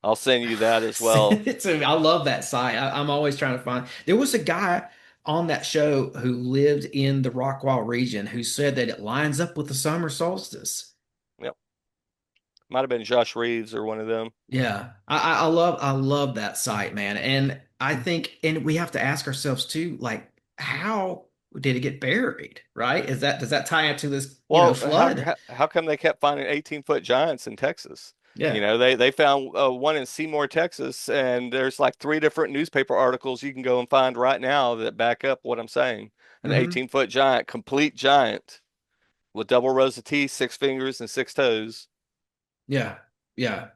I'll send you that as well. send it to me. I love that site. I'm always trying to find. There was a guy on that show who lived in the Rockwall region who said that it lines up with the summer solstice. Yep. Might have been Josh Reeves or one of them. Yeah, I love that site, man. And I think, and we have to ask ourselves too, like, how did it get buried? Right? Does that tie into this, Well, flood? how come they kept finding 18-foot giants in Texas? You Yeah. know, they found one in Seymour, Texas, and there's like three different newspaper articles you can go and find right now that back up what I'm saying. An Hmm. 18-foot giant, complete giant with double rows of teeth, six fingers, and six toes. Yeah. Yeah.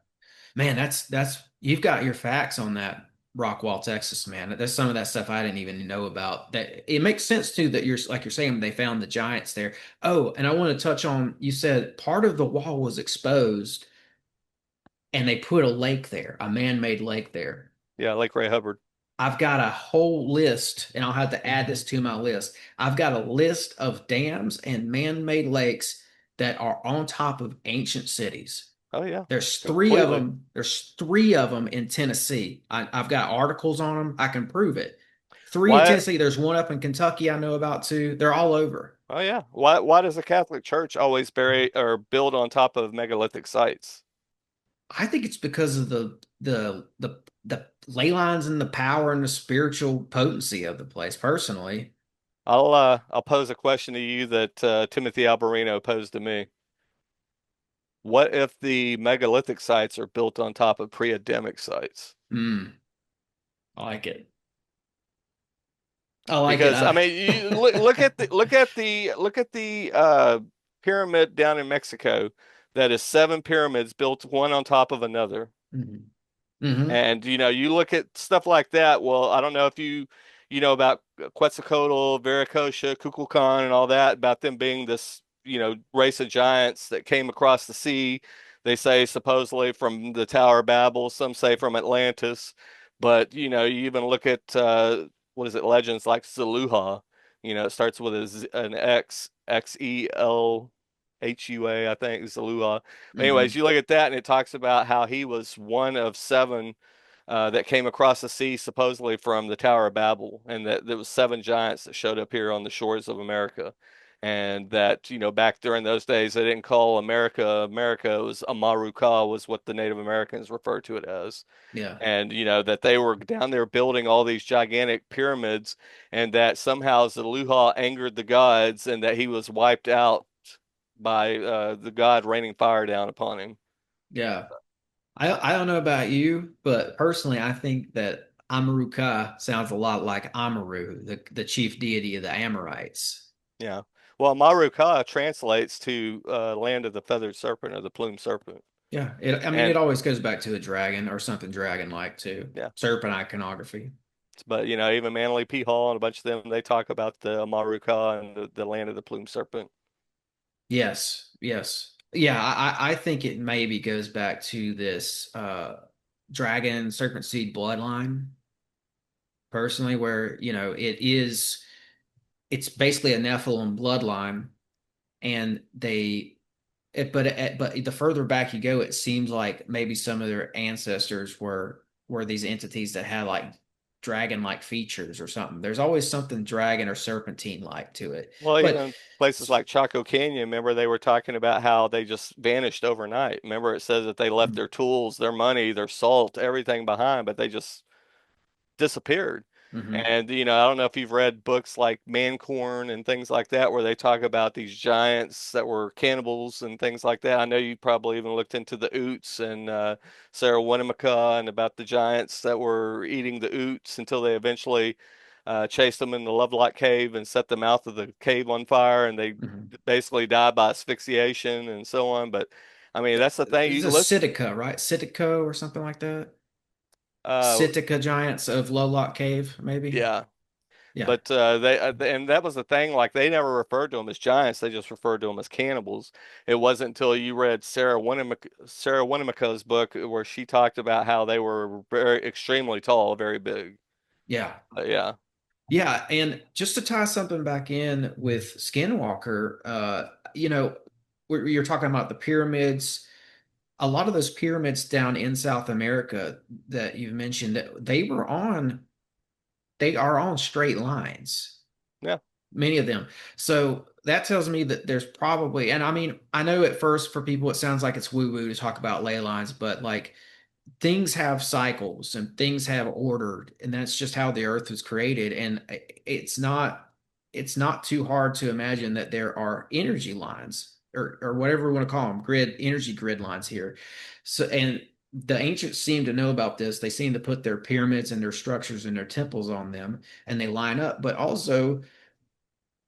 Man, that's you've got your facts on that Rockwall, Texas, man. There's some of that stuff I didn't even know about. That it makes sense too that you're saying they found the giants there. Oh, and I want to touch on you said part of the wall was exposed and they put a lake there, a man-made lake there. Yeah, Lake Ray Hubbard. I've got a whole list, and I'll have to add this to my list. I've got a list of dams and man-made lakes that are on top of ancient cities. Oh yeah, There's three of completely. them. There's three of them in Tennessee. I've got articles on them. I can prove it. Three in Why? Tennessee. There's one up in Kentucky I know about too. They're all over. Oh yeah. Why does the Catholic Church always bury or build on top of megalithic sites? I think it's because of the ley lines and the power and the spiritual potency of the place. Personally, I'll pose a question to you that Timothy Alberino posed to me. What if the megalithic sites are built on top of pre-Adamic sites? mm, I like it. I like it. Because I mean, you look at the pyramid down in Mexico that is seven pyramids built one on top of another. Mhm. Mhm. And you look at stuff like that. Well, I don't know if you know about Quetzalcoatl, Viracocha, Kukulkan, and all that about them being this race of giants that came across the sea. They say supposedly from the Tower of Babel. Some say from Atlantis. But you even look at what is it? Legends like Zeluha. It starts with an Xelhua, I think, Zalua. But anyways, Mhm. you look at that and it talks about how he was one of seven that came across the sea supposedly from the Tower of Babel, and that there was seven giants that showed up here on the shores of America. And that, back during those days, they didn't call America America. It was Amaruka was what the Native Americans referred to it as. Yeah. And, that they were down there building all these gigantic pyramids, and that somehow Zeluha angered the gods and that he was wiped out by the god raining fire down upon him. Yeah. I don't know about you, but personally, I think that Amaruka sounds a lot like Amaru, the chief deity of the Amorites. Yeah. Well, Maruka translates to land of the feathered serpent or the plumed serpent. Yeah. I mean, it And always goes back to a dragon or something dragon-like too. yeah, Serpent iconography. but even Manly P. Hall and a bunch of them, they talk about the Maruka and the land of the plumed serpent. Yes. Yes. Yeah. I think it maybe goes back to this dragon serpent seed bloodline personally, where, it's basically a Nephilim bloodline and but the further back you go, it seems like maybe some of their ancestors were these entities that had like dragon-like features or something. There's always something dragon or serpentine like to it. Well, But even places like Chaco Canyon, remember they were talking about how they just vanished overnight. Remember it says that they left their tools, their money, their salt, everything behind, but they just disappeared. Mhm. And I don't know if you've read books like Mancorn and things like that, where they talk about these giants that were cannibals and things like that. I know you probably even looked into the Utes and Sarah Winnemucca and about the giants that were eating the Utes until they eventually chased them in the Lovelock Cave and set the mouth of the cave on fire, and they Mhm. basically died by asphyxiation and so on. But I mean, that's the thing. It's You a listen, Sitica, right? Sitico or something like that. uh, Sitica giants of Lowlock Cave, maybe. yeah. Yeah. But and that was the thing. Like they never referred to them as giants; they just referred to them as cannibals. It wasn't until you read Sarah Winnemucca's book where she talked about how they were very extremely tall, very big. Yeah. Yeah, Yeah, and just to tie something back in with Skinwalker, you're talking about the pyramids. A lot of those pyramids down in South America that you've mentioned, that they are on straight lines, yeah. many of them. So that tells me that there's probably, and I mean, I know at first for people it sounds like it's woo-woo to talk about ley lines, but like things have cycles and things have order, and that's just how the earth was created. And it's not too hard to imagine that there are energy lines, or whatever we want to call them, energy grid lines here. So, and the ancients seem to know about this. They seem to put their pyramids and their structures and their temples on them, and they line up. But also,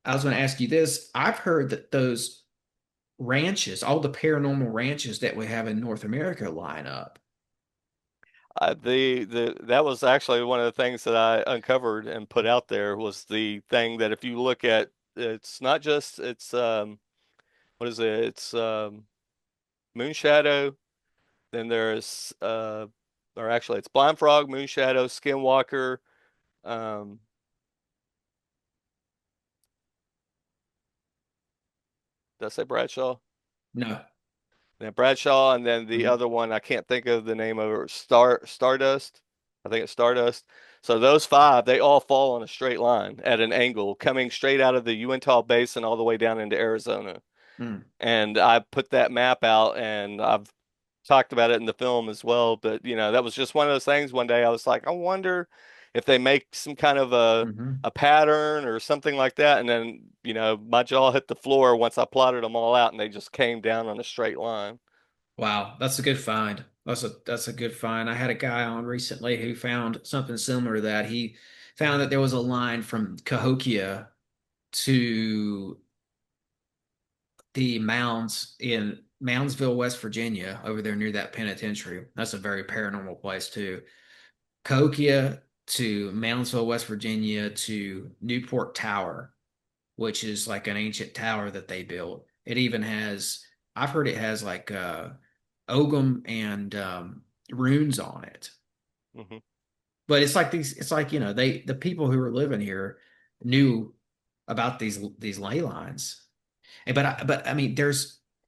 I was going to ask you this. I've heard that those ranches, all the paranormal ranches that we have in North America, line up. The that was actually one of the things that I uncovered and put out there was the thing that if you look at, it's not just it's what is it? It's Moonshadow. Then there's or actually it's Blind Frog, Moonshadow, Skinwalker. Um, did I say Bradshaw? No. Then Bradshaw, and then the Mhm. other one I can't think of the name of it. Stardust. I think it's Stardust. So those five, they all fall on a straight line at an angle, coming straight out of the Uintah Basin all the way down into Arizona. Mm. And I put that map out, and I've talked about it in the film as well. But that was just one of those things. One day I was like, I wonder if they make some kind of Hmm. a pattern or something like that. And then my jaw hit the floor once I plotted them all out, and they just came down on a straight line. Wow, that's a good find. That's a good find. I had a guy on recently who found something similar to that. He found that there was a line from Cahokia to the mounds in Moundsville, West Virginia, over there near that penitentiary. That's a very paranormal place too. Cahokia to Moundsville, West Virginia to Newport Tower, which is like an ancient tower that they built. It even has, I've heard it has like Ogham and runes on it. Hmm. But it's like, the people who were living here knew about these ley lines. But I mean,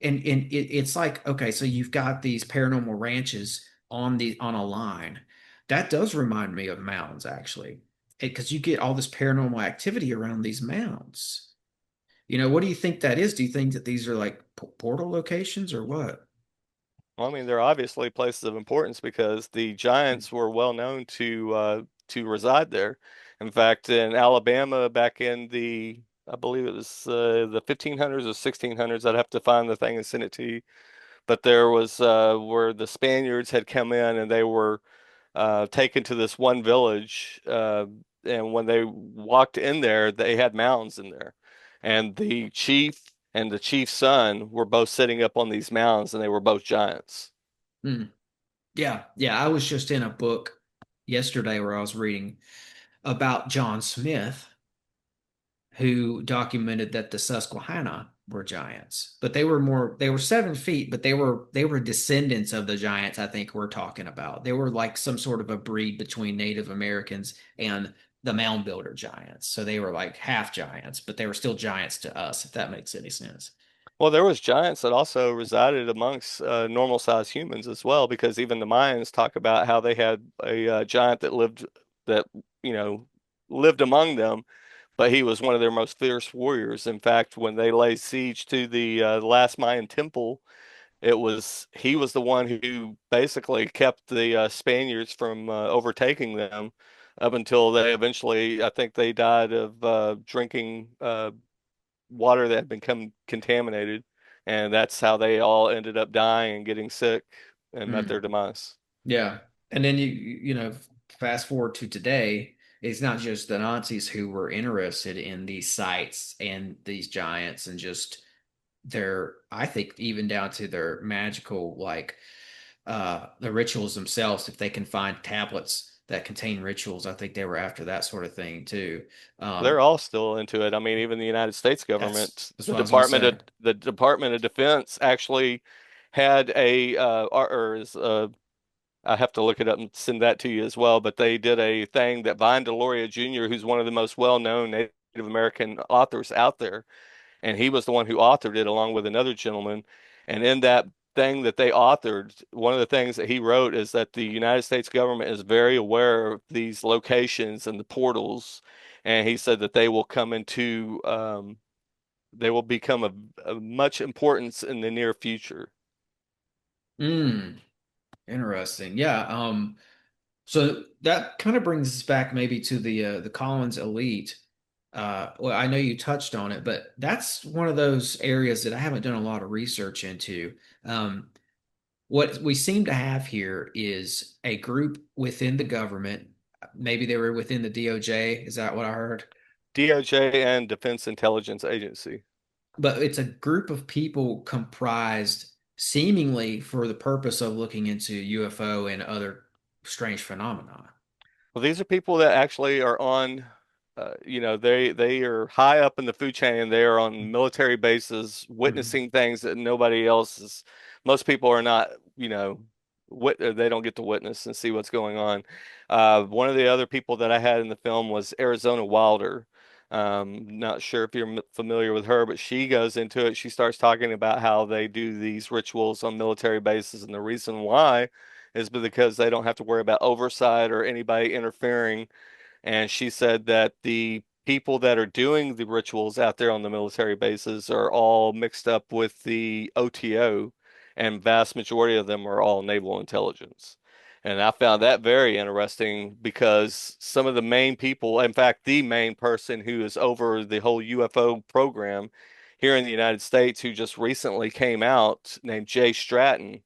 it's like, okay, so you've got these paranormal ranches on a line. That does remind me of mounds, actually, because you get all this paranormal activity around these mounds. What do you think that is? Do you think that these are like portal locations or what? Well, I mean, they're obviously places of importance because the giants were well known to reside there. In fact, in Alabama, back in I believe it was the 1500s or 1600s. I'd have to find the thing and send it to you. But there was where the Spaniards had come in and they were taken to this one village. And when they walked in there, they had mounds in there. And the chief and the chief's son were both sitting up on these mounds, and they were both giants. Hmm. Yeah, yeah. I was just in a book yesterday where I was reading about John Smith, who documented that the Susquehanna were giants, but they were 7 feet, but they were descendants of the giants I think we're talking about. They were like some sort of a breed between Native Americans and the mound builder giants. So they were like half giants, but they were still giants to us, if that makes any sense. Well, there was giants that also resided amongst normal sized humans as well, because even the Mayans talk about how they had a giant that you know lived among them, but he was one of their most fierce warriors. In fact, when they laid siege to the last Mayan temple, he was the one who basically kept the Spaniards from overtaking them up until they eventually, I think they died of drinking water that had become contaminated, and that's how they all ended up dying and getting sick and met Hmm. their demise. Yeah. And then fast forward to today, it's not just the Nazis who were interested in these sites and these giants and just their, I think even down to their magical, like the rituals themselves. If they can find tablets that contain rituals, I think they were after that sort of thing too. They're Um, all still into it. I mean, even the United States government, that's what I was gonna say. The Department of Defense actually had a or is I have to look it up and send that to you as well. But they did a thing that Vine Deloria Jr., who's one of the most well-known Native American authors out there, and he was the one who authored it along with another gentleman. And in that thing that they authored, one of the things that he wrote is that the United States government is very aware of these locations and the portals, and he said that they will come into they will become of much importance in the near future. Mm, interesting. Yeah. So that kind of brings us back maybe to the Collins elite. Well, I know you touched on it, but that's one of those areas that I haven't done a lot of research into. Um, what we seem to have here is a group within the government. Maybe they were within the DOJ. Is that what I heard? DOJ and Defense Intelligence Agency. But it's a group of people comprised seemingly for the purpose of looking into UFO and other strange phenomena. Well, these are people that actually are on, they are high up in the food chain. They are on military bases, Mhm. witnessing things that nobody else is. Most people are not, they don't get to witness and see what's going on. One of the other people that I had in the film was Arizona Wilder. Not sure if you're familiar with her, but she goes into it. She starts talking about how they do these rituals on military bases, and the reason why is because they don't have to worry about oversight or anybody interfering. And she said that the people that are doing the rituals out there on the military bases are all mixed up with the OTO, and vast majority of them are all naval intelligence. And I found that very interesting because some of the main people, in fact, the main person who is over the whole UFO program here in the United States, who just recently came out, named Jay Stratton,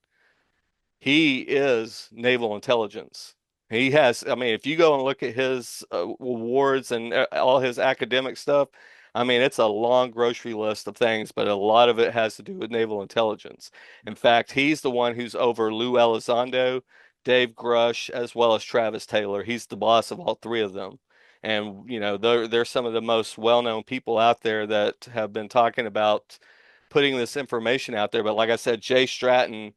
he is naval intelligence. He has, I mean, if you go and look at his awards and all his academic stuff, I mean, it's a long grocery list of things, but a lot of it has to do with naval intelligence. In fact, he's the one who's over Lou Elizondo, Dave Grush, as well as Travis Taylor. He's the boss of all three of them. And, they're some of the most well-known people out there that have been talking about putting this information out there. But like I said, Jay Stratton,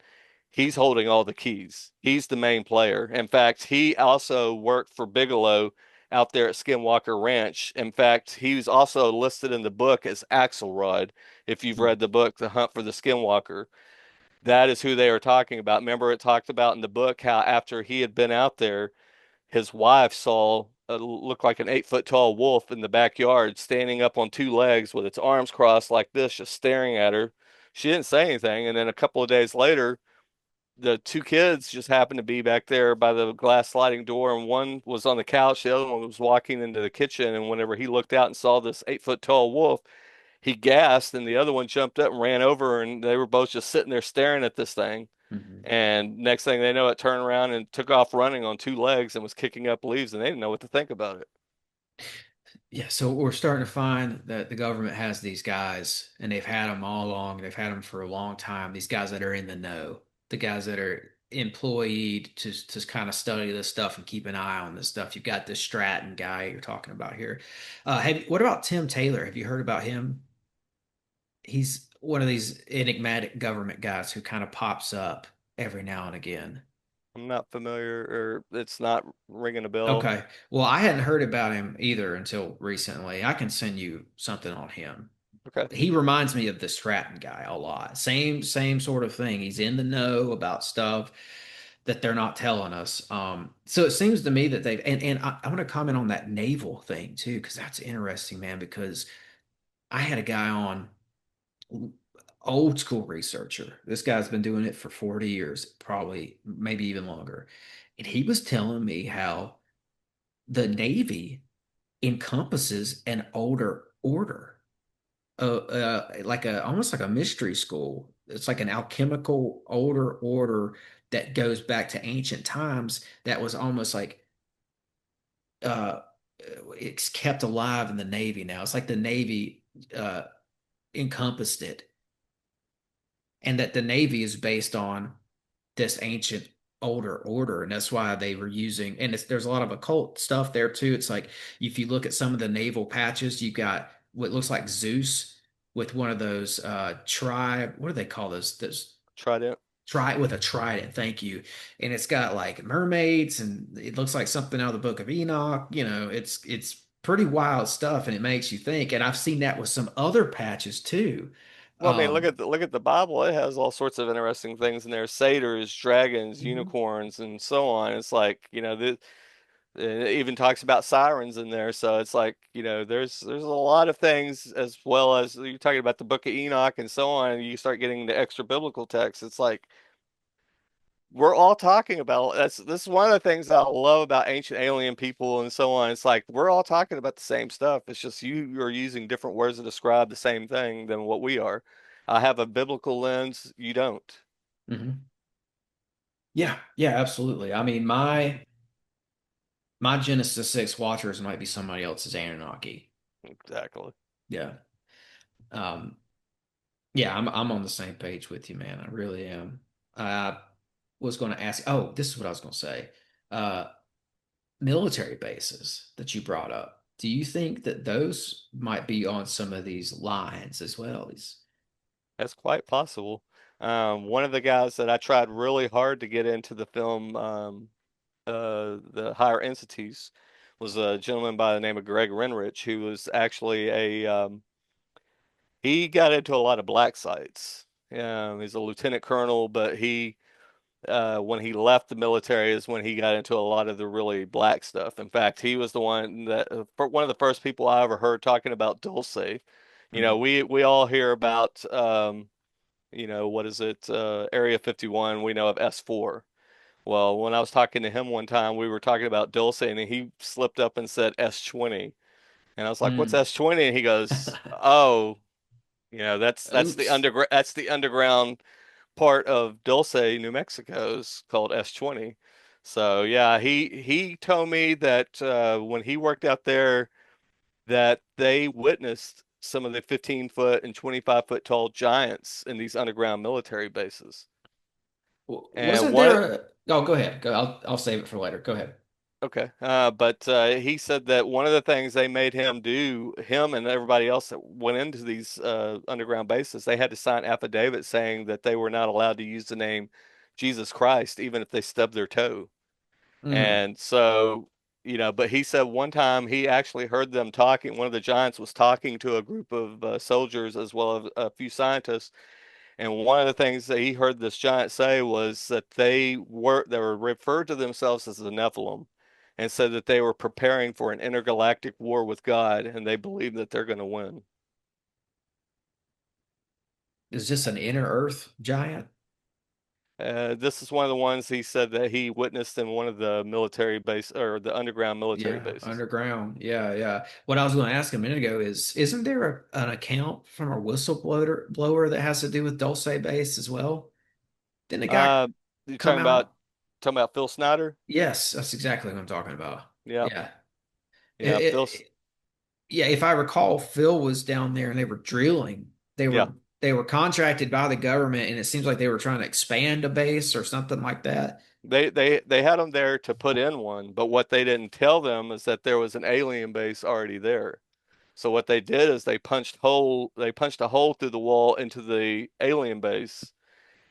he's holding all the keys. He's the main player. In fact, he also worked for Bigelow out there at Skinwalker Ranch. In fact, he was also listed in the book as Axelrod. If you've read the book, The Hunt for the Skinwalker, that is who they are talking about. Remember, it talked about in the book how after he had been out there, his wife saw looked like an 8 foot tall wolf in the backyard, standing up on two legs with its arms crossed like this, just staring at her. She didn't say anything, and then a couple of days later, the two kids just happened to be back there by the glass sliding door, and one was on the couch, the other one was walking into the kitchen. And whenever he looked out and saw this 8 foot tall wolf, he gasped, and the other one jumped up and ran over, and they were both just sitting there staring at this thing. Mhm. And next thing they know, it turned around and took off running on two legs and was kicking up leaves, and they didn't know what to think about it. Yeah, so we're starting to find that the government has these guys, and they've had them all along. They've had them for a long time. These guys that are in the know, the guys that are employed to kind of study this stuff and keep an eye on this stuff. You've got this Stratton guy you're talking about here. What about Tim Taylor? Have you heard about him? He's one of these enigmatic government guys who kind of pops up every now and again. I'm not familiar, or it's not ringing a bell. Okay. Well, I hadn't heard about him either until recently. I can send you something on him. Okay. He reminds me of the Stratton guy a lot. Same sort of thing. He's in the know about stuff that they're not telling us. So it seems to me that they've and I want to comment on that naval thing too, because that's interesting, man, because I had a guy on old school researcher. This guy's been doing it for 40 years, probably maybe even longer. And he was telling me how the Navy encompasses an older order, like a almost like a mystery school. It's like an alchemical older order that goes back to ancient times. That was almost like uh, it's kept alive in the Navy now. It's like the Navy uh, encompassed it, and that the Navy is based on this ancient older order, and that's why they were using. And there's a lot of occult stuff there too. It's like if you look at some of the naval patches, you got what looks like Zeus with one of those what do they call those Trident. with a trident, thank you. And it's got like mermaids, and it looks like something out of the Book of Enoch. It's pretty wild stuff, and it makes you think. And I've seen that with some other patches too. Well, I mean, look um at the Bible. It has all sorts of interesting things in there: satyrs, dragons, mhm, unicorns, and so on. It's like, it even talks about sirens in there. So it's like, there's a lot of things, as well as you're talking about the Book of Enoch and so on. And you start getting the extra biblical texts. It's like we're all talking about this is one of the things I love about ancient alien people and so on. It's like we're all talking about the same stuff. It's just you're using different words to describe the same thing than what we are. I have a biblical lens, you don't. mhm. Yeah, yeah, absolutely. I mean, my Genesis 6 watchers might be somebody else's Anunnaki. Exactly. Yeah. Um, yeah, I'm on the same page with you, man. I really am. I was going to ask, oh, this is what I was going to say. Uh, Military bases that you brought up. Do you think that those might be on some of these lines as well? These That's quite possible. One of the guys that I tried really hard to get into the film, the higher entities, was a gentleman by the name of Greg Renrich, who was actually he got into a lot of black sites. He's a lieutenant colonel, but when he left the military is when he got into a lot of the really black stuff. In fact, he was the one that one of the first people I ever heard talking about Dulce. Mhm. We all hear about what is it? Area 51. We know of S4. Well, when I was talking to him one time, we were talking about Dulce, and he slipped up and said S20. And I was like, "What's Mm. S20?" And he goes, "Oh, Oops. that's the underground part of Dulce, New Mexico's called S20." So yeah, he told me that when he worked out there, that they witnessed some of the 15-foot and 25-foot tall giants in these underground military bases. And Wasn't one, there a? Oh, go ahead. Go. I'll save it for later. Go ahead. okay, but he said that one of the things they made him do, him and everybody else that went into these underground bases, they had to sign affidavits saying that they were not allowed to use the name Jesus Christ, even if they stubbed their toe. Mm. And so, but he said one time he actually heard them talking. One of the giants was talking to a group of soldiers as well as a few scientists. And one of the things that he heard this giant say was that they were referred to themselves as the Nephilim, and said that they were preparing for an intergalactic war with God, and they believe that they're going to win. Is this an inner Earth giant? This is one of the ones he said that he witnessed in one of the military base or the underground military Yeah, bases. underground. Yeah, yeah. What I was going to ask a minute ago is, isn't there an account from a blower that has to do with Dulce Base as well? Didn't a guy Uh, you come out? talking about Phil Snyder? Yes, that's exactly what I'm talking about. Yeah, Yeah. It, yeah, yeah, if I recall, Phil was down there and they were drilling. They yeah. were they were contracted by the government, and it seems like they were trying to expand a base or something like that. They had them there to put in one, but what they didn't tell them is that there was an alien base already there. So what they did is they punched a hole through the wall into the alien base.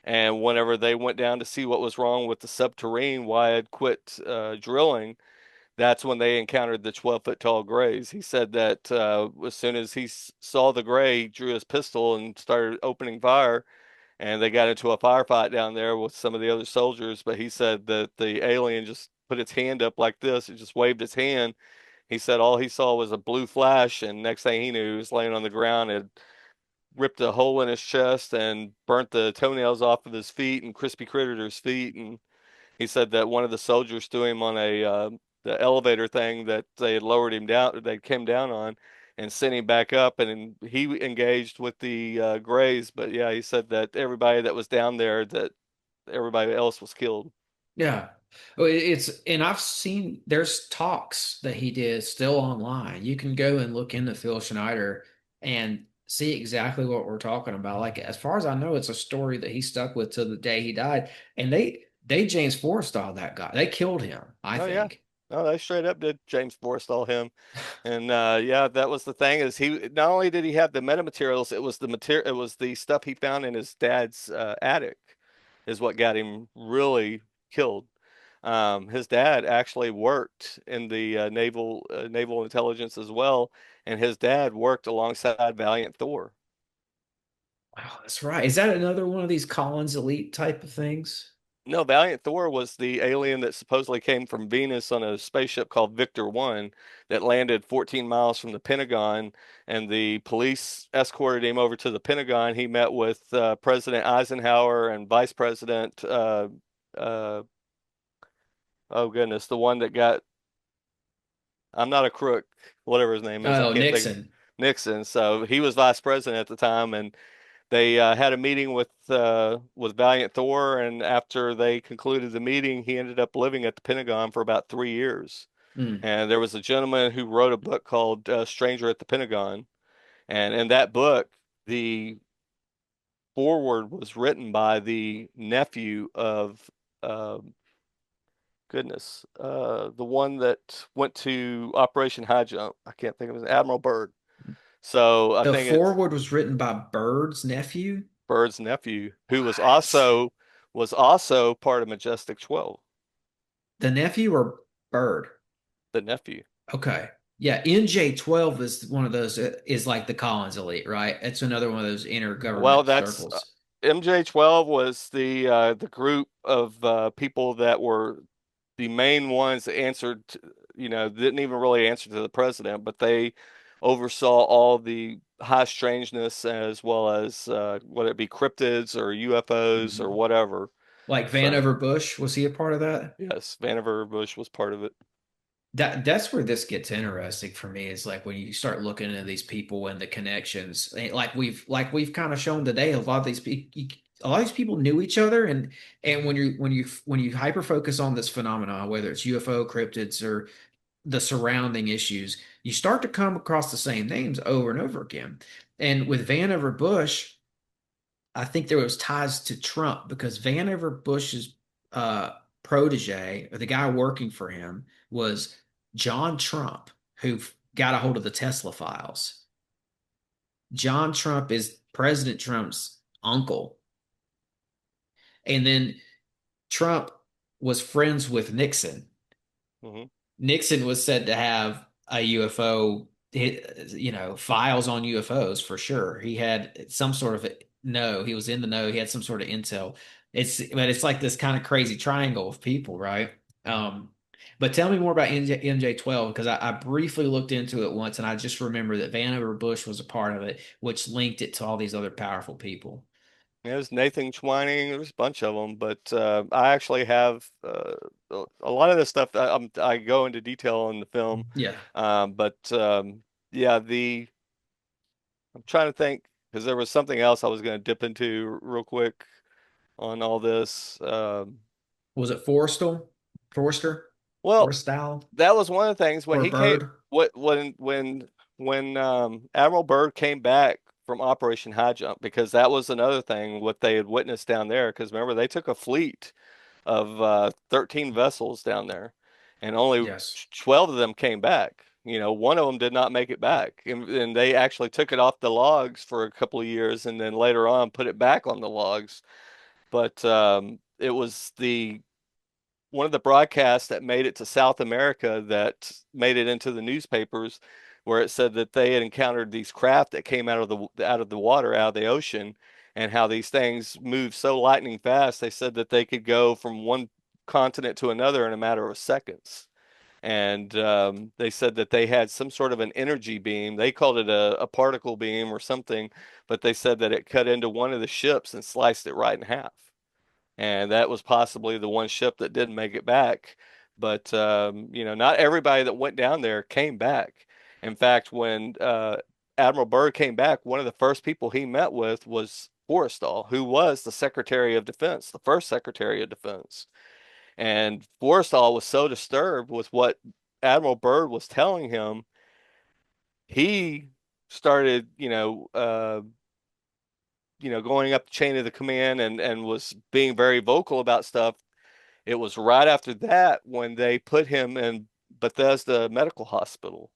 And whenever they went down to see what was wrong with the subterranean, why I had quit drilling, that's when they encountered the 12-foot tall grays. He said that as soon as he saw the gray, he drew his pistol and started opening fire, and they got into a firefight down there with some of the other soldiers. But he said that the alien just put its hand up like this. It just waved its hand. He said all he saw was a blue flash, and next thing he knew, he was laying on the ground, had ripped a hole in his chest and burnt the toenails off of his feet and crispy crittered his feet. And he said that one of the soldiers threw him on the elevator thing that they had lowered him down, they came down on, and sent him back up. And he engaged with the Greys. But yeah, he said that everybody that was down there, that everybody else was killed. Yeah. Oh, it's and I've seen there's talks that he did still online. You can go and look into Phil Schneider and see exactly what we're talking about. Like as far as I know, it's a story that he stuck with till the day he died. And they James Forrestal that guy. They killed him, I Oh yeah. think. No, they straight up did James Forrestal him. And yeah, that was the thing is he not only did he have the metamaterials, it was the stuff he found in his dad's attic is what got him really killed. His dad actually worked in the naval intelligence as well, and his dad worked alongside Valiant Thor. Wow, that's right. Is that another one of these Collins Elite type of things? No, Valiant Thor was the alien that supposedly came from Venus on a spaceship called Victor 1 that landed 14 miles from the Pentagon, and the police escorted him over to the Pentagon. He met with President Eisenhower and Vice President, uh, oh goodness, the one that got, I'm not a crook, whatever his name is. I Oh, can't think. Nixon. Nixon. So he was vice president at the time, and they had a meeting with Valiant Thor, and after they concluded the meeting, he ended up living at the Pentagon for about 3 years. Mm. And there was a gentleman who wrote a book called Stranger at the Pentagon, and in that book, the foreword was written by the nephew of uh, goodness, the one that went to Operation High Jump. I can't think of his Admiral Byrd. So I The think it's forward was written by Bird's nephew. Byrd's nephew, who What? was also part of Majestic 12, The nephew or Bird? the nephew. Okay. Yeah, NJ12 is one of those is like the Collins Elite, right? It's another one of those Well, intergovernment that's circles. MJ12 was the group of people that were the main ones that answered, didn't even really answer to the president, but they oversaw all the high strangeness as well as whether it be cryptids or UFOs or Mhm. whatever. Like So Vanover Bush, was he a part of that? yes, Vannevar Bush was part of it. That's where this gets interesting for me is like when you start looking at these people and the connections. Like we've kind of shown today, a lot of these people knew each other, and when you hyper focus on this phenomenon, whether it's UFO cryptids or the surrounding issues, you start to come across the same names over and over again. And with Vannevar Bush, I think there was ties to Trump because Vannevar Bush's uh, protege, or the guy working for him, was John Trump, who got a hold of the Tesla files. John Trump is President Trump's uncle. And then Trump was friends with Nixon. Hmm. Nixon was said to have a UFO, files on UFOs for sure. He had some sort of no, he was in the know. He had some sort of intel. But it's like this kind of crazy triangle of people, right? But tell me more about NJ12 because I briefly looked into it once and I just remember that Vannevar Bush was a part of it, which linked it to all these other powerful people. There's Nathan Twining. There's a bunch of them, but I actually have a lot of this stuff. I go into detail in the film, Yeah. but yeah, the I'm trying to think because there was something else I was going to dip into real quick on all this. Was it Forrestal? Forrester? Well, Forrestal? that was one of the things when Or he came. Bird? What when Admiral Byrd came back from Operation High Jump, because that was another thing what they had witnessed down there. Because remember, they took a fleet of 13 vessels down there, and only Yes. 12 of them came back. One of them did not make it back, and they actually took it off the logs for a couple of years, and then later on put it back on the logs. But it was the one of the broadcasts that made it to South America that made it into the newspapers, where it said that they had encountered these craft that came out of the water, out of the ocean, and how these things move so lightning fast. They said that they could go from one continent to another in a matter of seconds. And they said that they had some sort of an energy beam. They called it a particle beam or something, but they said that it cut into one of the ships and sliced it right in half, and that was possibly the one ship that didn't make it back. But not everybody that went down there came back. In fact, when Admiral Byrd came back, one of the first people he met with was Forrestal, who was the Secretary of Defense, the first Secretary of Defense. And Forrestal was so disturbed with what Admiral Byrd was telling him, he started, going up the chain of the command and was being very vocal about stuff. It was right after that when they put him in Bethesda Medical Hospital.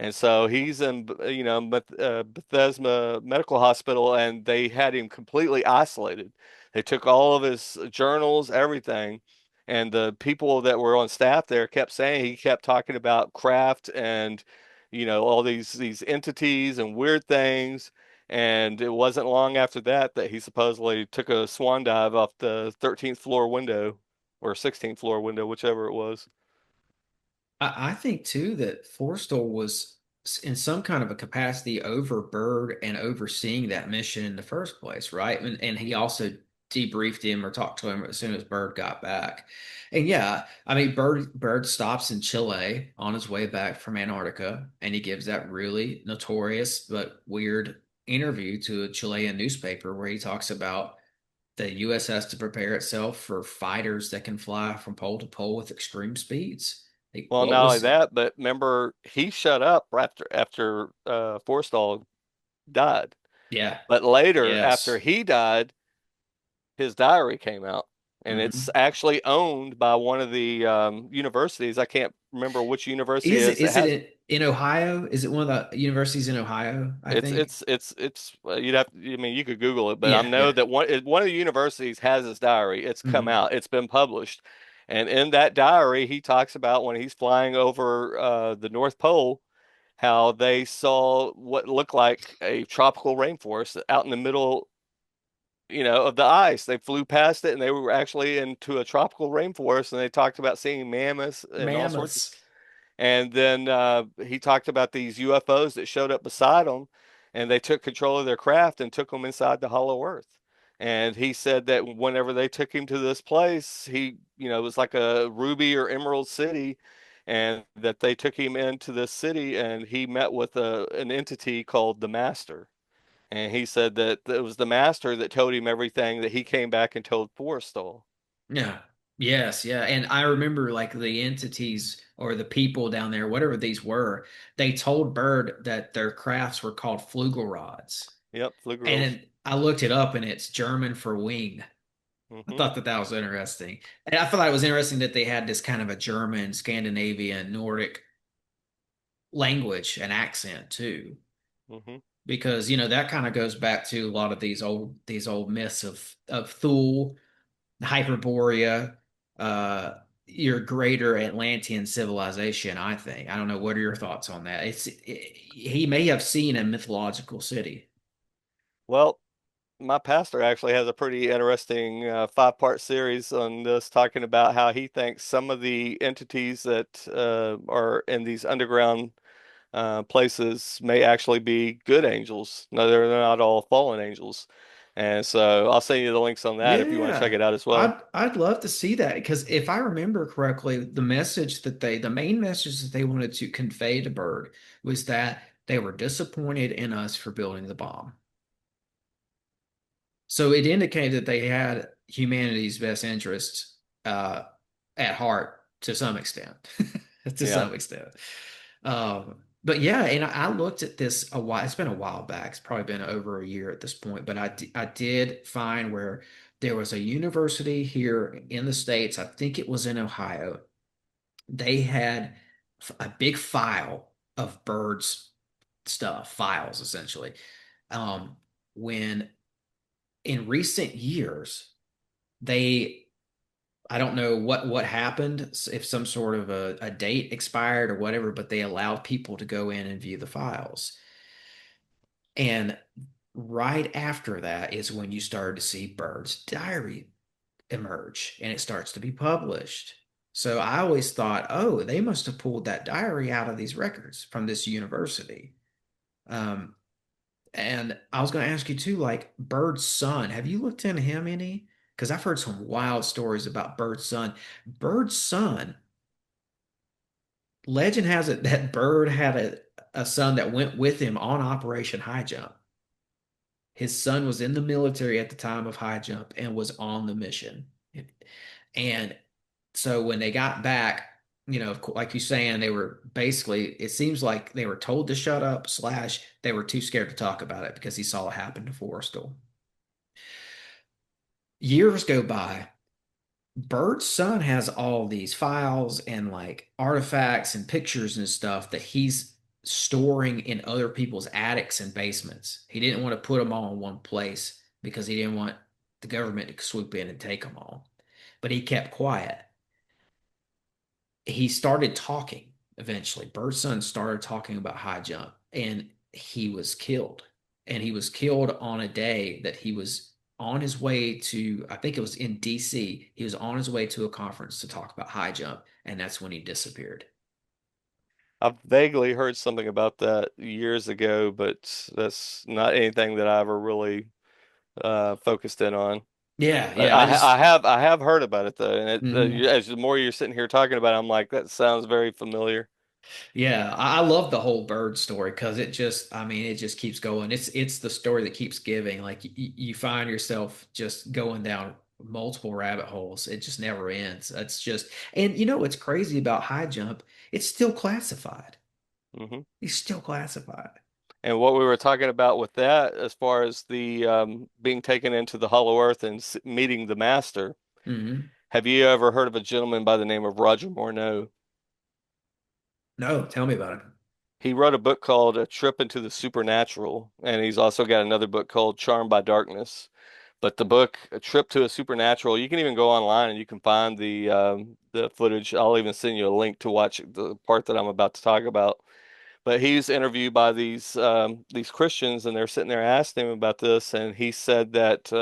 And so he's in, Bethesda Medical Hospital, and they had him completely isolated. They took all of his journals, everything, and the people that were on staff there kept saying he kept talking about craft and, all these entities and weird things. And it wasn't long after that that he supposedly took a swan dive off the 13th floor window or 16th floor window, whichever it was. I think too that Forrestal was in some kind of a capacity over Byrd and overseeing that mission in the first place, right? And he also debriefed him or talked to him as soon as Byrd got back. And yeah, I mean, Byrd stops in Chile on his way back from Antarctica, and he gives that really notorious but weird interview to a Chilean newspaper where he talks about the U.S. has to prepare itself for fighters that can fly from pole to pole with extreme speeds. Like, Well, what not only was that, but remember he shut up after Forrestal died. Yeah. But later, after Yes. he died, his diary came out, and it's Hmm. actually owned by one of the universities. I can't remember which university it is. It Is it has in Ohio? Is it one of the universities in Ohio, I it's think? it's it's it's you'd have I mean you could Google it, but I Yeah, know yeah. that one of the universities has his diary. It's come Hmm. out. It's been published. And in that diary, he talks about when he's flying over the North Pole, how they saw what looked like a tropical rainforest out in the middle, of the ice. They flew past it and they were actually into a tropical rainforest, and they talked about seeing mammoths and all sorts of. Mammoths. And then he talked about these UFOs that showed up beside them, and they took control of their craft and took them inside the Hollow Earth. And he said that whenever they took him to this place, it was like a ruby or emerald city, and that they took him into this city, and he met with an entity called the Master. And he said that it was the Master that told him everything that he came back and told Forrestal. Yeah. Yes, yeah. And I remember like the entities or the people down there, whatever these were, they told Byrd that their crafts were called flugelrods. Yep, Flugerals. And I looked it up and it's German for wing. I Mm-hmm. thought that that was interesting. And I thought it was interesting that they had this kind of a German, Scandinavian, Nordic language and accent too, Mm-hmm. because that kind of goes back to a lot of these old myths of Thule, Hyperborea, uh, your greater Atlantean civilization. I think. I don't know. What are your thoughts on that? He may have seen a mythological city. Well, my pastor actually has a pretty interesting five-part series on this, talking about how he thinks some of the entities that are in these underground places may actually be good angels. No, they're not all fallen angels. And so I'll send you the links on that if you want to check Yeah. it out as well. I'd love to see that because if I remember correctly, the main message that they wanted to convey to Byrd was that they were disappointed in us for building the bomb. So it indicated that they had humanity's best interests at heart to some extent. To Yeah. some extent. But yeah, and I looked at this a while. It's been a while back. It's probably been over a year at this point. But I did find where there was a university here in the States. I think it was in Ohio. They had a big file of Byrd's stuff, files essentially. When in recent years, they I don't know what happened, if some sort of a date expired or whatever, but they allowed people to go in and view the files. And right after that is when you started to see Byrd's diary emerge and it starts to be published. So I always thought, oh, they must have pulled that diary out of these records from this university. Um, and I was going to ask you too, like Bird's son, have you looked into him any? Because I've heard some wild stories about Bird's son. Bird's son, legend has it that Byrd had a son that went with him on Operation High Jump. His son was in the military at the time of High Jump and was on the mission. And So when they got back, like you're saying, they were basically, it seems like they were told to shut up, slash, they were too scared to talk about it because he saw it happen to Forrestal. Years go by. Bird's son has all these files and like artifacts and pictures and stuff that he's storing in other people's attics and basements. He didn't want to put them all in one place because he didn't want the government to swoop in and take them all. But he kept quiet. He started talking eventually. Bird's son started talking about high jump, and he was killed. And he was killed on a day that he was on his way to, I think it was in DC. He was on his way to a conference to talk about high jump, and that's when he disappeared. I've vaguely heard something about that years ago, but that's not anything that I ever really focused in on. Yeah, But yeah. I just I have heard about it though, and mhm. as the more you're sitting here talking about it, I'm like, that sounds very familiar. Yeah, I love the whole bird story because it just, I mean, it just keeps going. It's the story that keeps giving. Like you find yourself just going down multiple rabbit holes. It just never ends. It's just, and what's crazy about high jump? It's still classified. Hmm. It's still classified. And what we were talking about with that, as far as the being taken into the Hollow Earth and meeting the Master, Hmm. have you ever heard of a gentleman by the name of Roger Mornau? No, tell me about it. He wrote a book called A Trip into the Supernatural, and he's also got another book called Charmed by Darkness. But the book, A Trip to a Supernatural, you can even go online and you can find the footage. I'll even send you a link to watch the part that I'm about to talk about. But he's interviewed by these Christians, and they're sitting there asking him about this, and he said that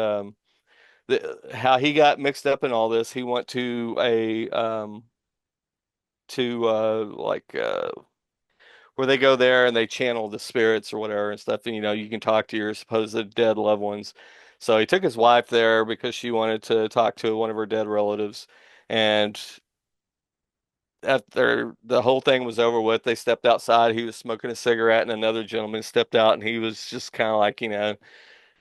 how he got mixed up in all this. He went to a to like where they go there and they channel the spirits or whatever and stuff. And you can talk to your supposed dead loved ones. So he took his wife there because she wanted to talk to one of her dead relatives. And after the whole thing was over with, they stepped outside. He was smoking a cigarette, and another gentleman stepped out, and he was just kind of like, yeah,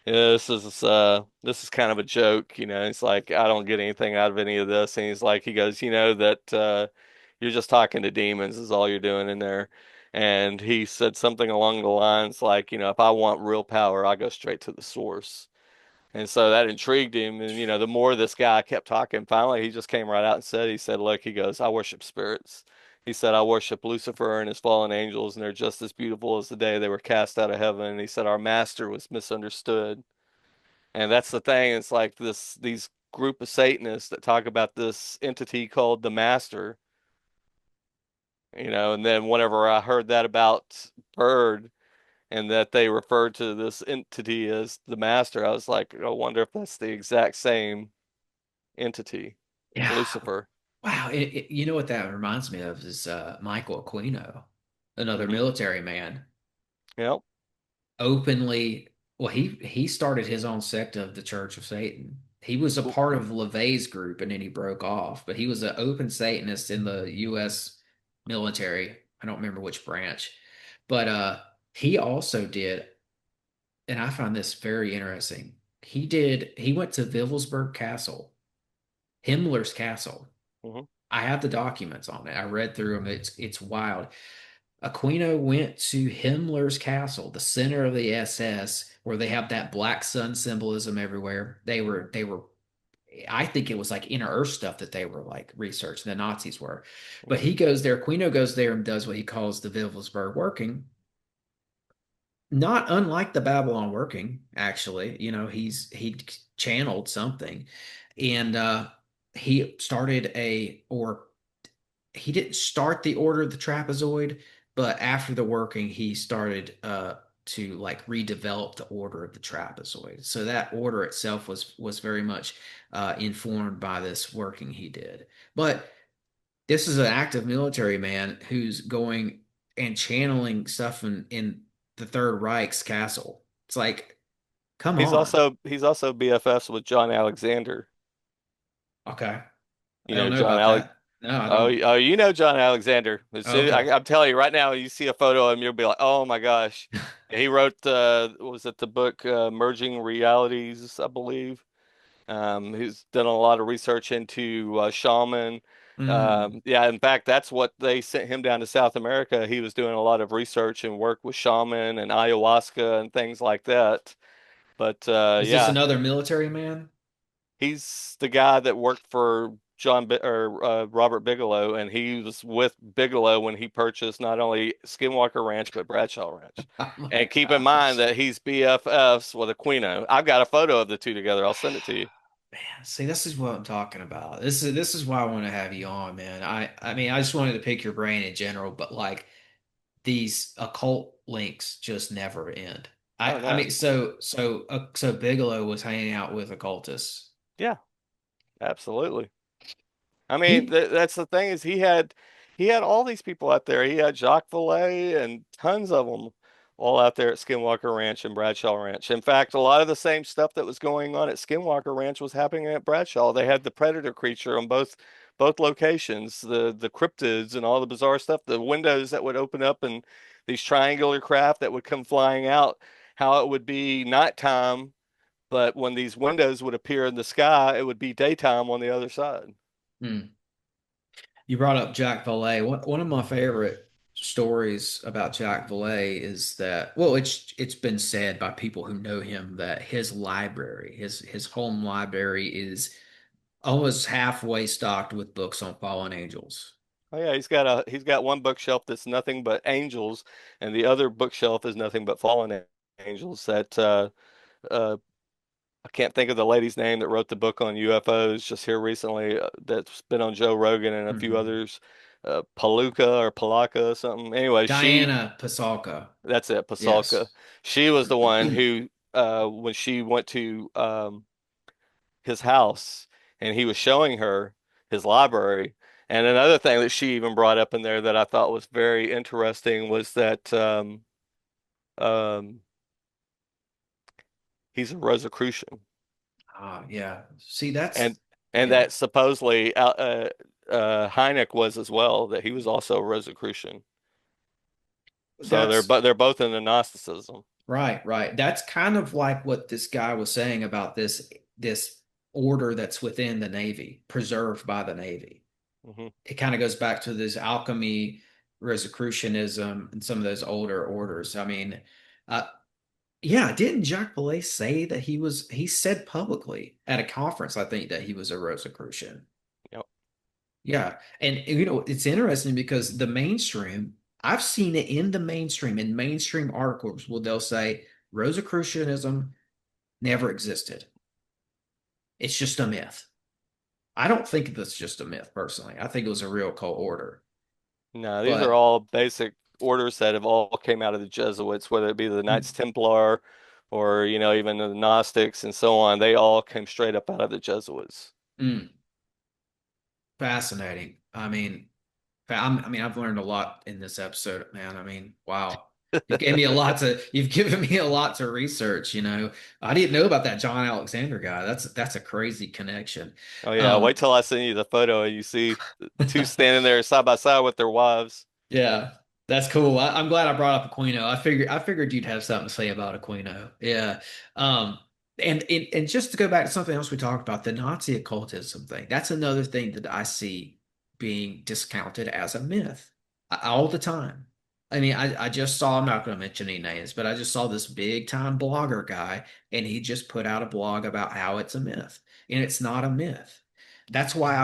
this is kind of a joke. It's like, I don't get anything out of any of this. And he's like, he goes, that you're just talking to demons is all you're doing in there. And he said something along the lines like, if I want real power, I go straight to the source. And so that intrigued him. And, the more this guy kept talking, finally he just came right out and said, he said, look, he goes, I worship spirits. He said, I worship Lucifer and his fallen angels, and they're just as beautiful as the day they were cast out of heaven. And he said, our master was misunderstood. And that's the thing. It's like these group of Satanists that talk about this entity called the master, and then whenever I heard that about Byrd, and that they referred to this entity as the master, I was like, I wonder if that's the exact same entity, Yeah. Lucifer. Wow. You know what that reminds me of is Michael Aquino, another Hmm. military man. Yep. Openly, well, he started his own sect of the Church of Satan. He was a Oop. part of LaVey's group and then he broke off, but he was an open Satanist in the US military. I don't remember which branch. But he also did, and I find this very interesting. He went to Wewelsburg Castle, Himmler's castle. Hmm. I have the documents on it. I read through them. It's wild. Aquino went to Himmler's castle, the center of the SS, where they have that black sun symbolism everywhere. They were I think it was like inner earth stuff that they were like researching, the Nazis were. But Hmm. he goes there, Aquino goes there and does what he calls the Wewelsburg working. Not unlike the Babylon working, actually. He channeled something. And he started or he didn't start the Order of the Trapezoid, but after the working, he started to like redevelop the Order of the Trapezoid. So that order itself was very much informed by this working he did. But this is an active military man who's going and channeling stuff in the Third Reich's castle. It's like, come on. He's also BFFs with John Alexander. Okay. I You don't know know John about Alex. that. No, I Oh, don't. oh, you know John Alexander. Oh, okay. I'm telling you right now, you see a photo of him, you'll be like, oh my gosh. He wrote what was it, the book Merging Realities, I believe. He's done a lot of research into shaman. Mm. Yeah, in fact, that's what they sent him down to South America. He was doing a lot of research and work with shaman and ayahuasca and things like that. But Is this yeah, another military man? he's the guy that worked for Robert Bigelow, and he was with Bigelow when he purchased not only Skinwalker Ranch but Bradshaw Ranch. Oh my And keep in mind gosh. that he's BFFs with Aquino. I've got a photo of the two together. I'll send it to you. Man, see, this is what I'm talking about. This is why I want to have you on, man. I mean, I just wanted to pick your brain in general, but like these occult links just never end. Oh I no. mean, so Bigelow was hanging out with occultists. Yeah, absolutely. I mean, He that's the thing is he had all these people out there. He had Jacques Vallée and tons of them all out there at Skinwalker Ranch and Bradshaw Ranch. In fact, a lot of the same stuff that was going on at Skinwalker Ranch was happening at Bradshaw. They had the predator creature on both locations, the cryptids and all the bizarre stuff, the windows that would open up and these triangular craft that would come flying out, how it would be nighttime, but when these windows would appear in the sky, it would be daytime on the other side. Hmm. You brought up Jack Valet. One of my favorite stories about Jack Valet is that, well, it's been said by people who know him that his library, his home library is almost halfway stocked with books on fallen angels. Oh yeah, he's got one bookshelf that's nothing but angels, and the other bookshelf is nothing but fallen angels. That uh, I can't think of the lady's name that wrote the book on UFOs just here recently. That's been on Joe Rogan and a few Mhm. others. Paluca or Palaka or something. Anyway, Diana Pasalka. that's it, Pasalka. Yes. She was the one who, when she went to his house and he was showing her his library. And another thing that she even brought up in there that I thought was very interesting was that um, he's a Rosicrucian, Yeah. See, and yeah. that supposedly Hynek was as well. That he was also a Rosicrucian. So That's they're both in the Gnosticism. right, right. That's kind of like what this guy was saying about this order that's within the Navy, preserved by the Navy. Hmm. It kind of goes back to this alchemy, Rosicrucianism, and some of those older orders. I mean, uh, yeah, didn't Jacques Vallée say that he said publicly at a conference, I think, that he was a Rosicrucian. Yep. Yeah. And it's interesting because the mainstream, I've seen it in the mainstream, in mainstream articles where they'll say Rosicrucianism never existed. It's just a myth. I don't think that's just a myth, personally. I think it was a real cult order. No, these are But all basic orders that have all came out of the Jesuits, whether it be the Knights Templar or, even the Gnostics and so on. They all came straight up out of the Jesuits. mm, fascinating. I mean, I've learned a lot in this episode, man. I mean, wow. You've given me a lot to research. I didn't know about that John Alexander guy. That's a crazy connection. Oh yeah, Um, wait till I send you the photo and you see the two standing there side by side with their wives. yeah, that's cool. I'm glad I brought up Aquino. I figured you'd have something to say about Aquino. Yeah. Um, and just to go back to something else we talked about, the Nazi occultism thing. That's another thing that I see being discounted as a myth all the time. I mean, I just saw, I'm not going to mention any names, but I just saw this big time blogger guy, and he just put out a blog about how it's a myth, and it's not a myth. That's why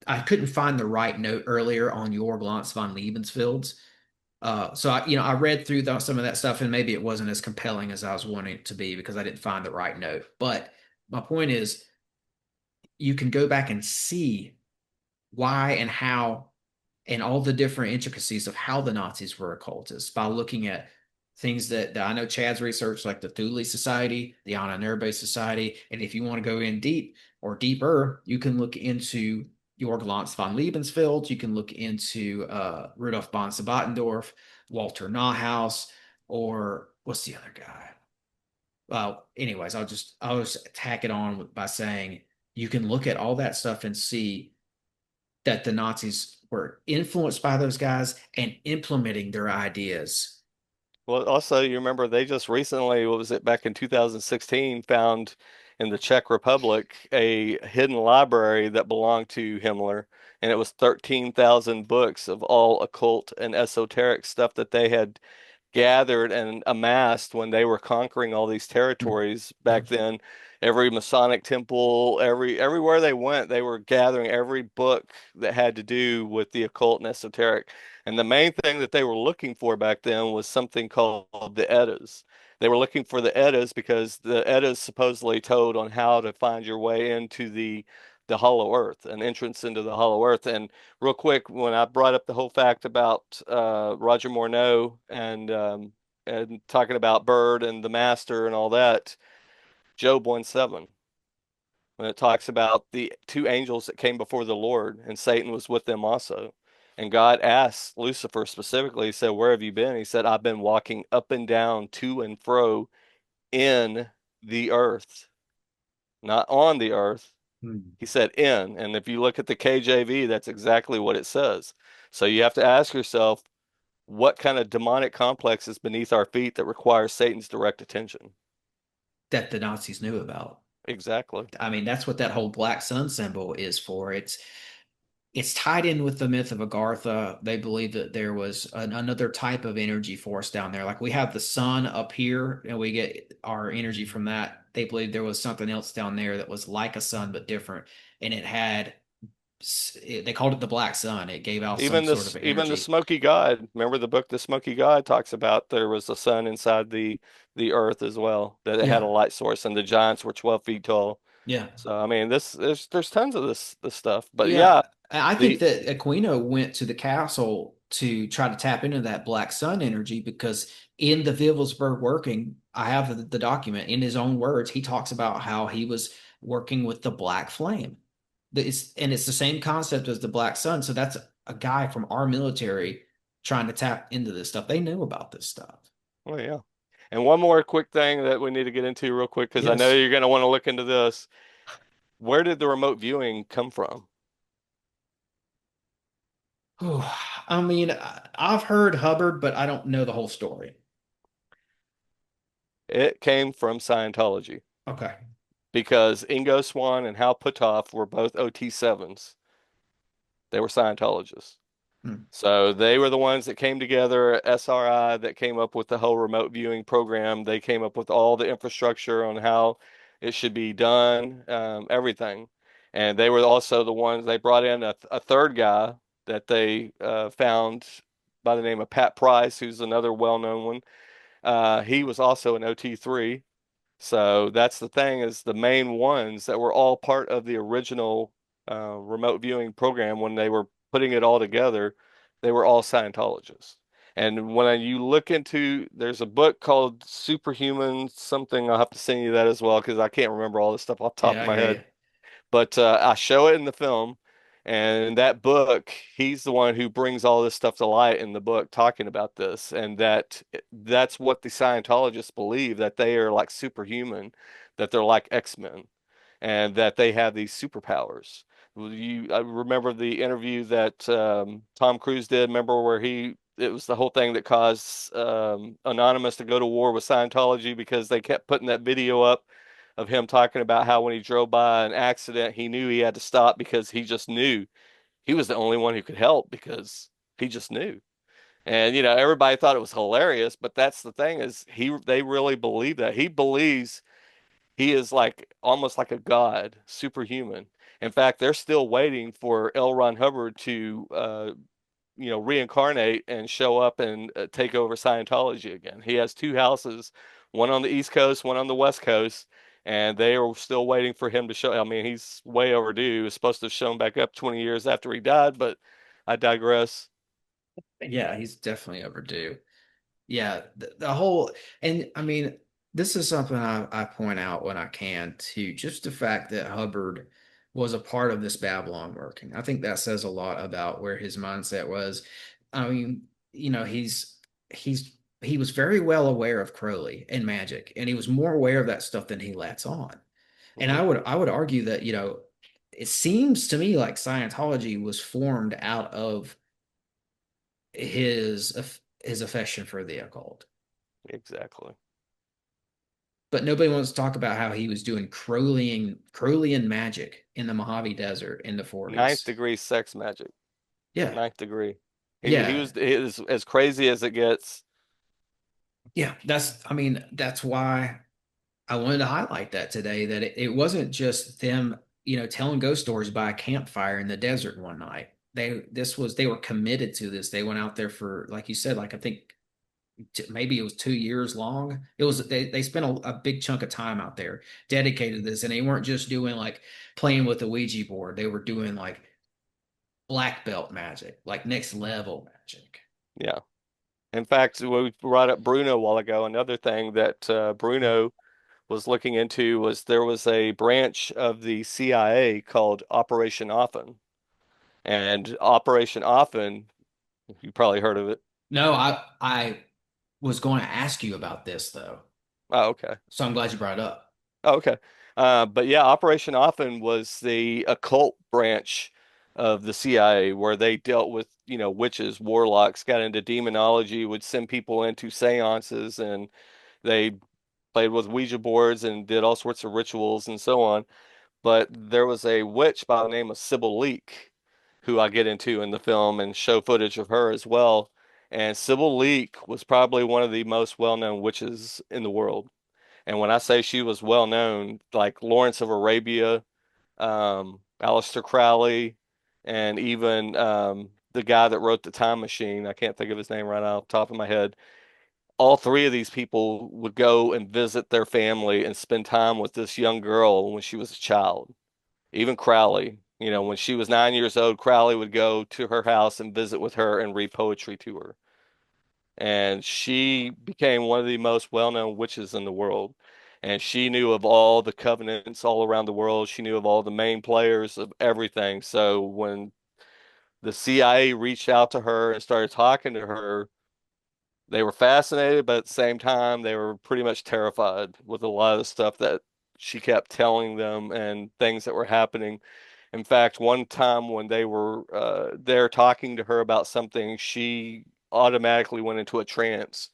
I couldn't find the right note earlier on your Glantz von Lebensfield's. So I read through some of that stuff, and maybe it wasn't as compelling as I was wanting it to be because I didn't find the right note. But my point is, you can go back and see why and how and all the different intricacies of how the Nazis were occultists by looking at things that I know Chad's research, like the Thule Society, the Anna Nerbe Society. And if you want to go in deep or deeper, you can look into Georg Lanz von Lebensfeld. You can look into Rudolf von Sabbatendorf, Walter Nauhaus, or what's the other guy? Well, anyways, I'll just tack it on by saying you can look at all that stuff and see that the Nazis were influenced by those guys and implementing their ideas. Well, also, you remember they just recently, what was it, back in 2016, found in the Czech Republic a hidden library that belonged to Himmler, and it was 13,000 books of all occult and esoteric stuff that they had gathered and amassed when they were conquering all these territories back then. Every Masonic temple, everywhere they went, they were gathering every book that had to do with the occult and esoteric. And the main thing that they were looking for back then was something called the Eddas. They were looking for the Eddas because the Eddas supposedly told on how to find your way into the hollow earth, an entrance into the hollow earth. And real quick, when I brought up the whole fact about Roger Mornau and talking about Byrd and the Master and all that, Job 1:7, when it talks about the two angels that came before the Lord and Satan was with them also. And God asked Lucifer specifically, he said, "Where have you been?" He said, "I've been walking up and down, to and fro in the earth," not on the earth. He said in. And if you look at the KJV, that's exactly what it says. So you have to ask yourself, what kind of demonic complex is beneath our feet that requires Satan's direct attention? That the Nazis knew about. Exactly. I mean, that's what that whole black sun symbol is for. It's tied in with the myth of Agartha. They believe that there was another type of energy force down there. Like we have the sun up here and we get our energy from that. They believe there was something else down there that was like a sun but different. And it had, they called it the black sun. It gave out some sort of Even the energy. smoky god. Remember the book The Smoky God talks about there was a sun inside the earth as well, that it had a Yeah. light source, and the giants were 12 feet tall. Yeah. So I mean, there's tons of this stuff. But Yeah. yeah, I think the that Aquino went to the castle to try to tap into that black sun energy because in the Vivelsburg working, I have the document in his own words. He talks about how he was working with the black flame. And it's the same concept as the black sun. So that's a guy from our military trying to tap into this stuff. They knew about this stuff. Oh yeah. And one more quick thing that we need to get into real quick, because I know Yes. you're going to want to look into this. Where did the remote viewing come from? I mean, I've heard Hubbard, but I don't know the whole story. It came from Scientology, Okay. because Ingo Swann and Hal Puthoff were both OT7s. They were Scientologists. Hmm. So they were the ones that came together at SRI, that came up with the whole remote viewing program. They came up with all the infrastructure on how it should be done, everything. And they were also the ones, they brought in a third guy that they found by the name of Pat Price, who's another well-known one. He was also an OT3. So that's the thing, is the main ones that were all part of the original remote viewing program when they were putting it all together, they were all Scientologists. And when you look into, there's a book called Superhuman something. I'll have to send you that as well because I can't remember all this stuff off the top Yeah, of I my hear head. you. But I show it in the film, and in that book, he's the one who brings all this stuff to light in the book, talking about this, and that's what the Scientologists believe, that they are like superhuman, that they're like X-Men, and that they have these superpowers. I remember the interview that Tom Cruise did. Remember where it was the whole thing that caused Anonymous to go to war with Scientology because they kept putting that video up of him talking about how when he drove by an accident, he knew he had to stop because he just knew he was the only one who could help, because he just knew. And everybody thought it was hilarious, but that's the thing, is they really believe that. He believes he is like almost like a god, superhuman. In fact, they're still waiting for L. Ron Hubbard to reincarnate and show up and take over Scientology again. He has two houses, one on the East Coast, one on the West Coast, and they are still waiting for him to show. I mean, he's way overdue. He was supposed to have shown back up 20 years after he died, but I digress. Yeah, he's definitely overdue. Yeah, the whole, and I mean, this is something I point out when I can too. Just the fact that Hubbard was a part of this Babylon working. I think that says a lot about where his mindset was. I mean, he was very well aware of Crowley and magic, and he was more aware of that stuff than he lets on. And Hmm. I would argue that, it seems to me like Scientology was formed out of his affection for the occult. Exactly. but nobody wants to talk about how he was doing Crowleyan magic in the Mojave Desert in the Ninth 40s. degree sex magic. Yeah, Ninth degree. He yeah, was as crazy as it gets. yeah. I mean, that's why I wanted to highlight that today, that it wasn't just them, telling ghost stories by a campfire in the desert one night. They were committed to this. They went out there for, like you said, like I think maybe it was 2 years long. They spent a big chunk of time out there dedicated to this, and they weren't just doing like playing with the Ouija board. They were doing like black belt magic, like next level magic. Yeah. In fact, we brought up Bruno a while ago. Another thing that Bruno was looking into was there was a branch of the CIA called Operation Often. And Operation Often, you probably heard of it. No, I was going to ask you about this though, Oh, okay. so I'm glad you brought it up. Oh, okay. But yeah, Operation Often was the occult branch of the CIA where they dealt with, witches, warlocks, got into demonology, would send people into seances, and they played with Ouija boards and did all sorts of rituals and so on. But there was a witch by the name of Sybil Leek, who I get into in the film and show footage of her as well. And Sybil Leek was probably one of the most well-known witches in the world. And when I say she was well known, like Lawrence of Arabia, Aleister Crowley, and even the guy that wrote The Time Machine, I can't think of his name right off the top of my head. All three of these people would go and visit their family and spend time with this young girl when she was a child. Even Crowley, when she was 9 years old, Crowley would go to her house and visit with her and read poetry to her. And she became one of the most well-known witches in the world. And she knew of all the covenants all around the world. She knew of all the main players of everything. So when the CIA reached out to her and started talking to her, they were fascinated, but at the same time, they were pretty much terrified with a lot of the stuff that she kept telling them and things that were happening. In fact, one time when they were there talking to her about something, she automatically went into a trance,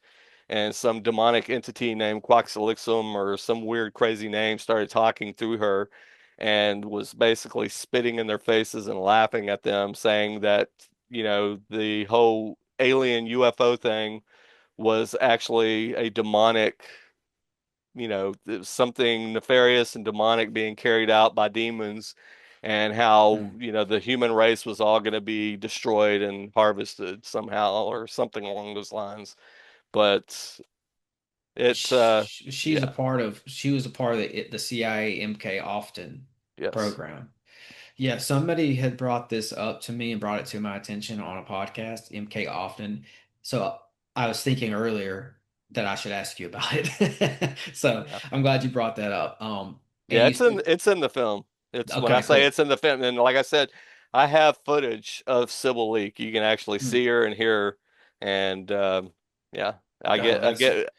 and some demonic entity named Quaxalixum or some weird crazy name started talking through her and was basically spitting in their faces and laughing at them, saying that, the whole alien UFO thing was actually a demonic, something nefarious and demonic being carried out by demons, and how, Hmm. the human race was all going to be destroyed and harvested somehow or something along those lines. But it, She's a yeah, part of. She was a part of the CIA MK Often yes. program. Yeah, somebody had brought this up to me and brought it to my attention on a podcast, MK Often. So I was thinking earlier that I should ask you about it. So Yeah. I'm glad you brought that up. And Yeah, it's in the film. It's when I okay, say cool. it's in the film, and like I said, I have footage of Sybil Leek. You can actually Hmm. see her and hear her, and yeah, I Oh, get I that's get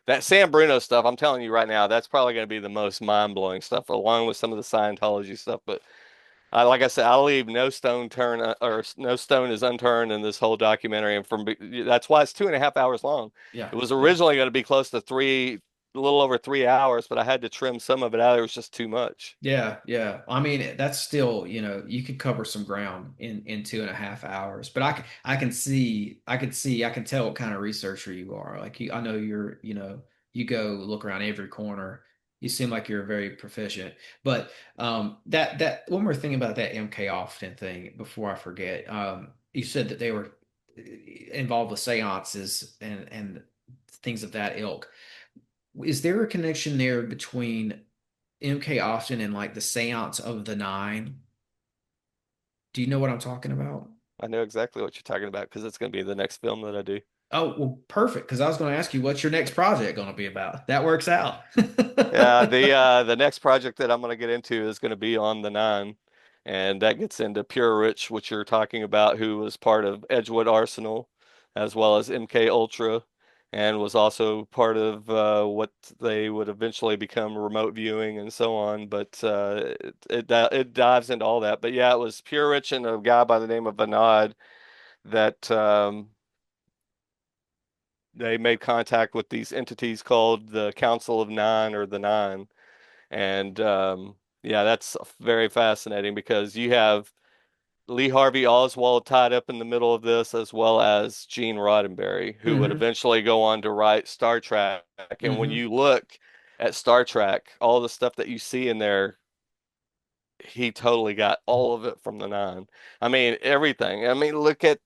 that San Bruno stuff. I'm telling you right now, that's probably going to be the most mind-blowing stuff, along with some of the Scientology stuff. But like I said, I'll leave no stone turn or no stone is unturned in this whole documentary, and that's why it's 2.5 hours long. yeah, It was yeah. originally going to be close to three, a little over 3 hours, but I had to trim some of it out. It was just too much. Yeah, yeah. I mean, that's still, you could cover some ground in 2.5 hours. But I can tell what kind of researcher you are. Like I know you go look around every corner. You seem like you're very proficient. But that one more thing about that MK Often thing before I forget. You said that they were involved with seances and things of that ilk. Is there a connection there between MK Austin and like the Seance of the Nine? Do you know what I'm talking about? I know exactly what you're talking about because it's going to be the next film that I do. Oh, well, perfect. Because I was going to ask you, what's your next project going to be about? That works out. Yeah, the next project that I'm going to get into is going to be on the Nine, and that gets into Pure Rich, which you're talking about, who was part of Edgewood Arsenal, as well as MK Ultra, and was also part of what they would eventually become remote viewing and so on. But it dives into all that. But yeah, it was Pure Rich and a guy by the name of Anad that they made contact with these entities called the Council of Nine or the Nine. And yeah, that's very fascinating because you have Lee Harvey Oswald tied up in the middle of this, as well as Gene Roddenberry, who would Mm-hmm. eventually go on to write Star Trek. And when Mm-hmm. you look at Star Trek, all the stuff that you see in there, he totally got all of it from the nine. I mean, everything. I mean, look at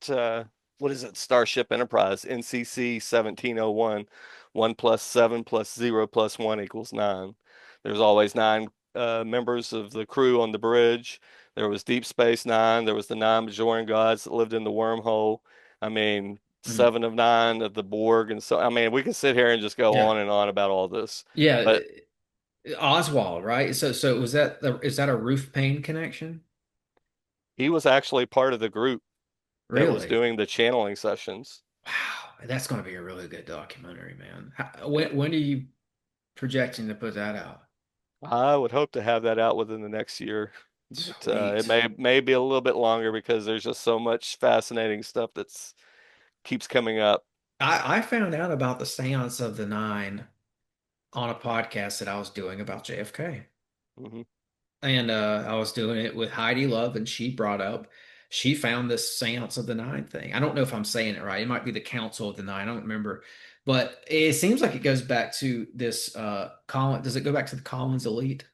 what is it? Starship Enterprise, NCC 1701, 1 plus 7 plus 0 plus 1 equals 9. There's always nine members of the crew on the bridge. There was Deep Space Nine. There was the nine Bajoran gods that lived in the wormhole. I mean, Mm-hmm. seven of nine of the Borg. And so, I mean, we can sit here and just go Yeah. on and on about all this. Yeah. But Oswald, right? So was that is that a roof pane connection? he was actually part of the group that was Really? doing the channeling sessions. Wow, that's going to be a really good documentary, man. When are you projecting to put that out? I would hope to have that out within the next year, but it Sweet. may be a little bit longer because there's just so much fascinating stuff that's keeps coming up. I found out about the Seance of the Nine on a podcast that I was doing about JFK. Hmm. And I was doing it with Heidi Love, and she brought up she found this Seance of the Nine thing. I don't know if I'm saying it right. It might be the Council of the Nine. I don't remember, but it seems like it goes back to this Colin. Does it go back to the Collins Elite?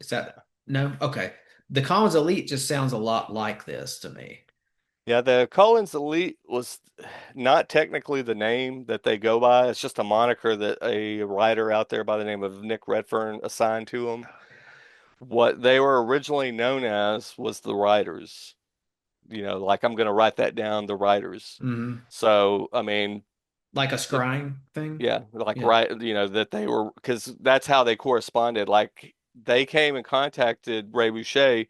Is that no? Okay, the Collins Elite just sounds a lot like this to me. Yeah, the Collins Elite was not technically the name that they go by. It's just a moniker that a writer out there by the name of Nick Redfern assigned to them. What they were originally known as was the Writers. You know, like I'm going to write that down, the Writers. Hmm. So, I mean, Like a scrying thing. yeah, like Yeah. right, you know, that they were because that's how they corresponded. Like they came and contacted Ray Boucher,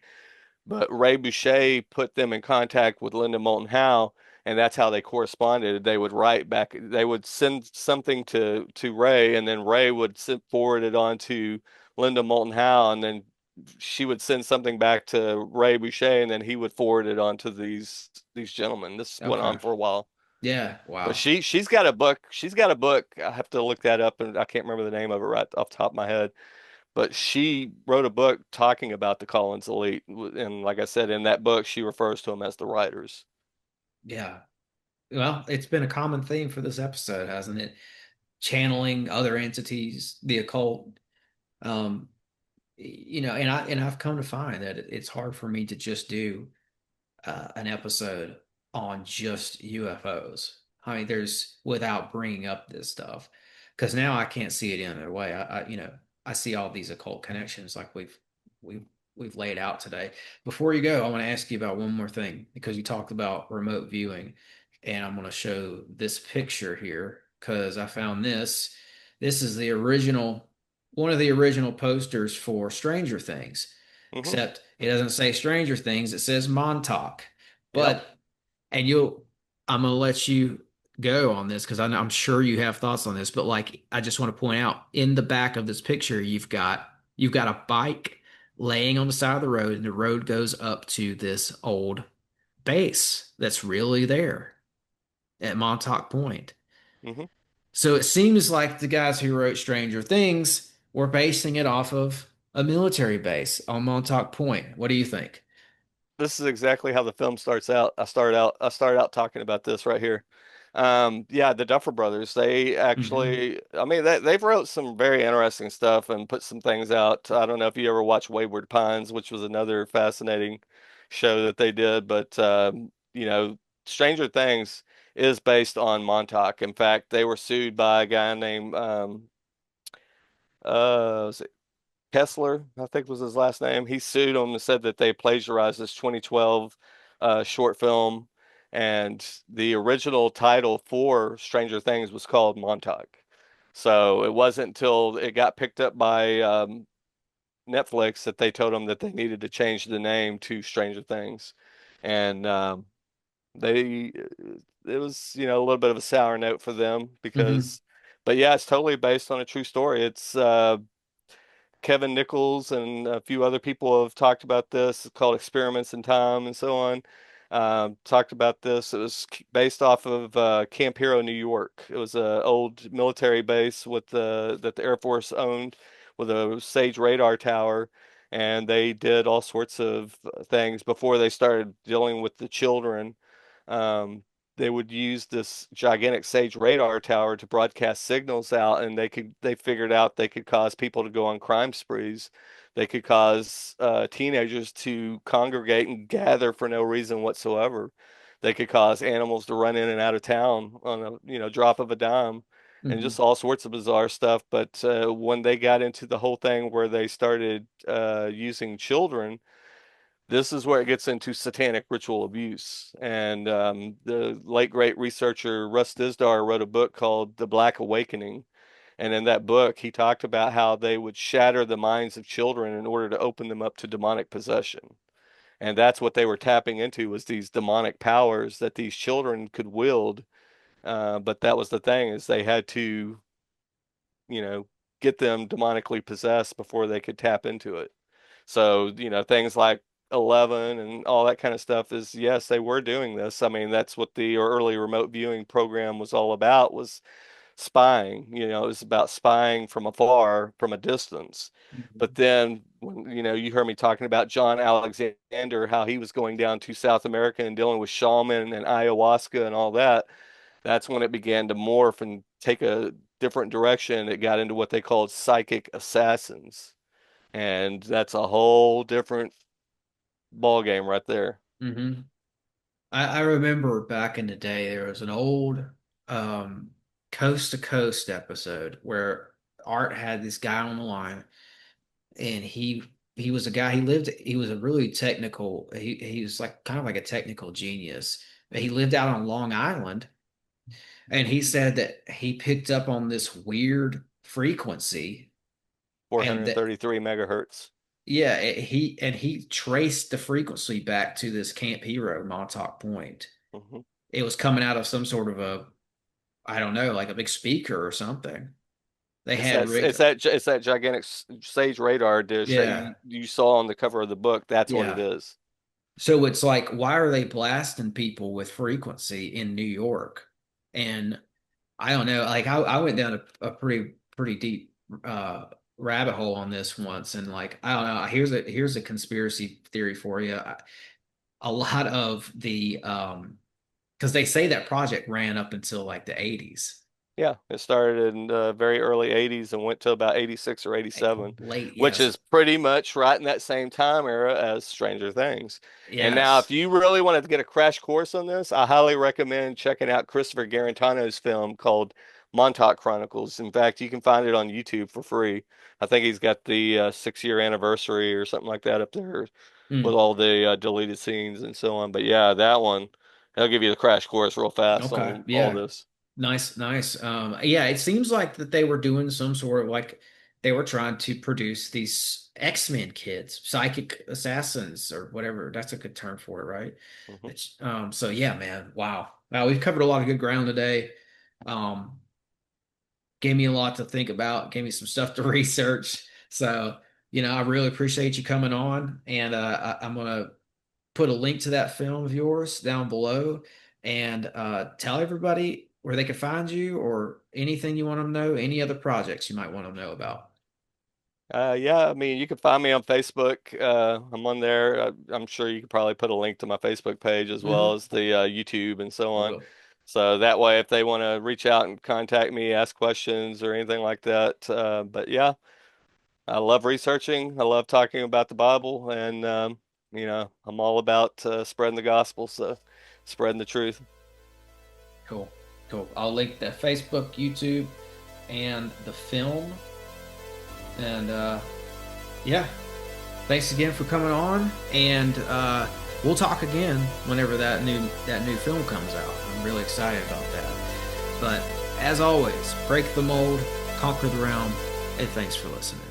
but Ray Boucher put them in contact with Linda Moulton Howe, and that's how they corresponded. They would write back, they would send something to Ray, and then Ray would forward it on to Linda Moulton Howe, and then she would send something back to Ray Boucher, and then he would forward it on to these gentlemen. This went on Okay. for a while. Yeah. But Wow. she's got a book. She's got a book. I have to look that up, and I can't remember the name of it right off the top of my head. But she wrote a book talking about the Collins Elite, and like I said, in that book, she refers to them as the writers. Yeah. Well, it's been a common theme for this episode, hasn't it? Channeling other entities, the occult. Um, I've come to find that it's hard for me to just do an episode on just UFOs. I mean, there's without bringing up this stuff because now I can't see it any other way. I see all these occult connections like we've we've laid out today. Before you go, I want to ask you about one more thing because you talked about remote viewing, and I'm going to show this picture here because I found this. This is the original, one of the original posters for Stranger Things, Hmm. except it doesn't say Stranger Things, it says Montauk. Yep. But, and I'm going to let you go on this because I'm sure you have thoughts on this, but like, I just want to point out in the back of this picture, you've got a bike laying on the side of the road, and the road goes up to this old base that's really there at Montauk Point. Hmm. So it seems like the guys who wrote Stranger Things were basing it off of a military base on Montauk Point. What do you think? This is exactly how the film starts out. I started out talking about this right here. Yeah, the Duffer Brothers, they Hmm. actually, I mean, they've wrote some very interesting stuff and put some things out. I don't know if you ever watched Wayward Pines, which was another fascinating show that they did, but you know, Stranger Things is based on Montauk. In fact, they were sued by a guy named was it Kessler, I think was his last name. He sued them and said that they plagiarized this 2012 short film, and the original title for Stranger Things was called Montauk. So it wasn't until it got picked up by Netflix that they told them that they needed to change the name to Stranger Things, and they it was a little bit of a sour note for them Hmm. because, but yeah, it's totally based on a true story. It's Kevin Nichols and a few other people have talked about this. It's called Experiments in Time and so on. talked about this. It was based off of Camp Hero, New York. It was an old military base that the Air Force owned with a Sage radar tower, and they did all sorts of things before they started dealing with the children. Um, they would use this gigantic Sage radar tower to broadcast signals out, and they figured out they could cause people to go on crime sprees. They could cause teenagers to congregate and gather for no reason whatsoever. They could cause animals to run in and out of town on a drop of a dime, and Mhm. just all sorts of bizarre stuff. But when they got into the whole thing where they started using children, this is where it gets into satanic ritual abuse. And the late great researcher Russ Dizdar wrote a book called The Black Awakening. And in that book, he talked about how they would shatter the minds of children in order to open them up to demonic possession. And that's what they were tapping into, was these demonic powers that these children could wield. But that was the thing, is they had to, you know, get them demonically possessed before they could tap into it. So, things like 11 and all that kind of stuff is, yes, they were doing this. I mean, that's what the early remote viewing program was all about, was spying. It was about spying from afar, from a distance. But then when, you heard me talking about John Alexander, how he was going down to South America and dealing with shaman and ayahuasca and all that. That's when it began to morph and take a different direction. It got into what they called psychic assassins. And that's a whole different ball game right there. Mm-hmm. I remember back in the day, there was an old Coast to Coast episode where Art had this guy on the line, and he was a guy, he was a really technical, he was like kind of like a technical genius. He lived out on Long Island, and he said that he picked up on this weird frequency, and that 433 megahertz. yeah, he traced the frequency back to this Camp Hero, Montauk Point. Hmm. It was coming out of some sort of I don't know, like a big speaker or something. They It's had that rigged, it's that gigantic Sage radar dish that yeah, you saw on the cover of the book. That's what it yeah. is. So it's like, why are they blasting people with frequency in New York? And I don't know, like I went down a pretty deep rabbit hole on this once, and like I don't know. Here's a conspiracy theory for you. A lot of the because they say that project ran up until like the 80s. Yeah, it started in the very early 80s and went to about 86 or Like 87, late, which yes, is pretty much right in that same time era as Stranger Things. And now, if yes. you really wanted to get a crash course on this, I highly recommend checking out Christopher Garantano's film called Montauk Chronicles. In fact, you can find it on YouTube for free. I think he's got the 6-year anniversary or something like that up there with Mm, all the deleted scenes and so on. But yeah, that one, they'll give you the crash course real fast okay, on all yeah. this. Nice, nice. Yeah, it seems like that they were doing some sort of like they were trying to produce these X-Men kids, psychic assassins or whatever. That's a good term for it, right? Mhm. So yeah, man. Wow. Wow, we've covered a lot of good ground today. Um, Gave me a lot to think about, gave me some stuff to research. So, I really appreciate you coming on, and I'm gonna put a link to that film of yours down below, and tell everybody where they can find you, or anything you want them to know, any other projects you might want to know about. Yeah, I mean, you can find me on Facebook. I'm on there. I'm sure you could probably put a link to my Facebook page as well Mm-hmm. as the YouTube and so I on. will. So that way, if they want to reach out and contact me, ask questions or anything like that. But yeah, I love researching. I love talking about the Bible, and I'm all about spreading the gospel, so spreading the truth. Cool. Cool. I'll link the Facebook, YouTube, and the film. And yeah, thanks again for coming on. And we'll talk again whenever that new film comes out. I'm really excited about that. But as always, break the mold, conquer the realm, and thanks for listening.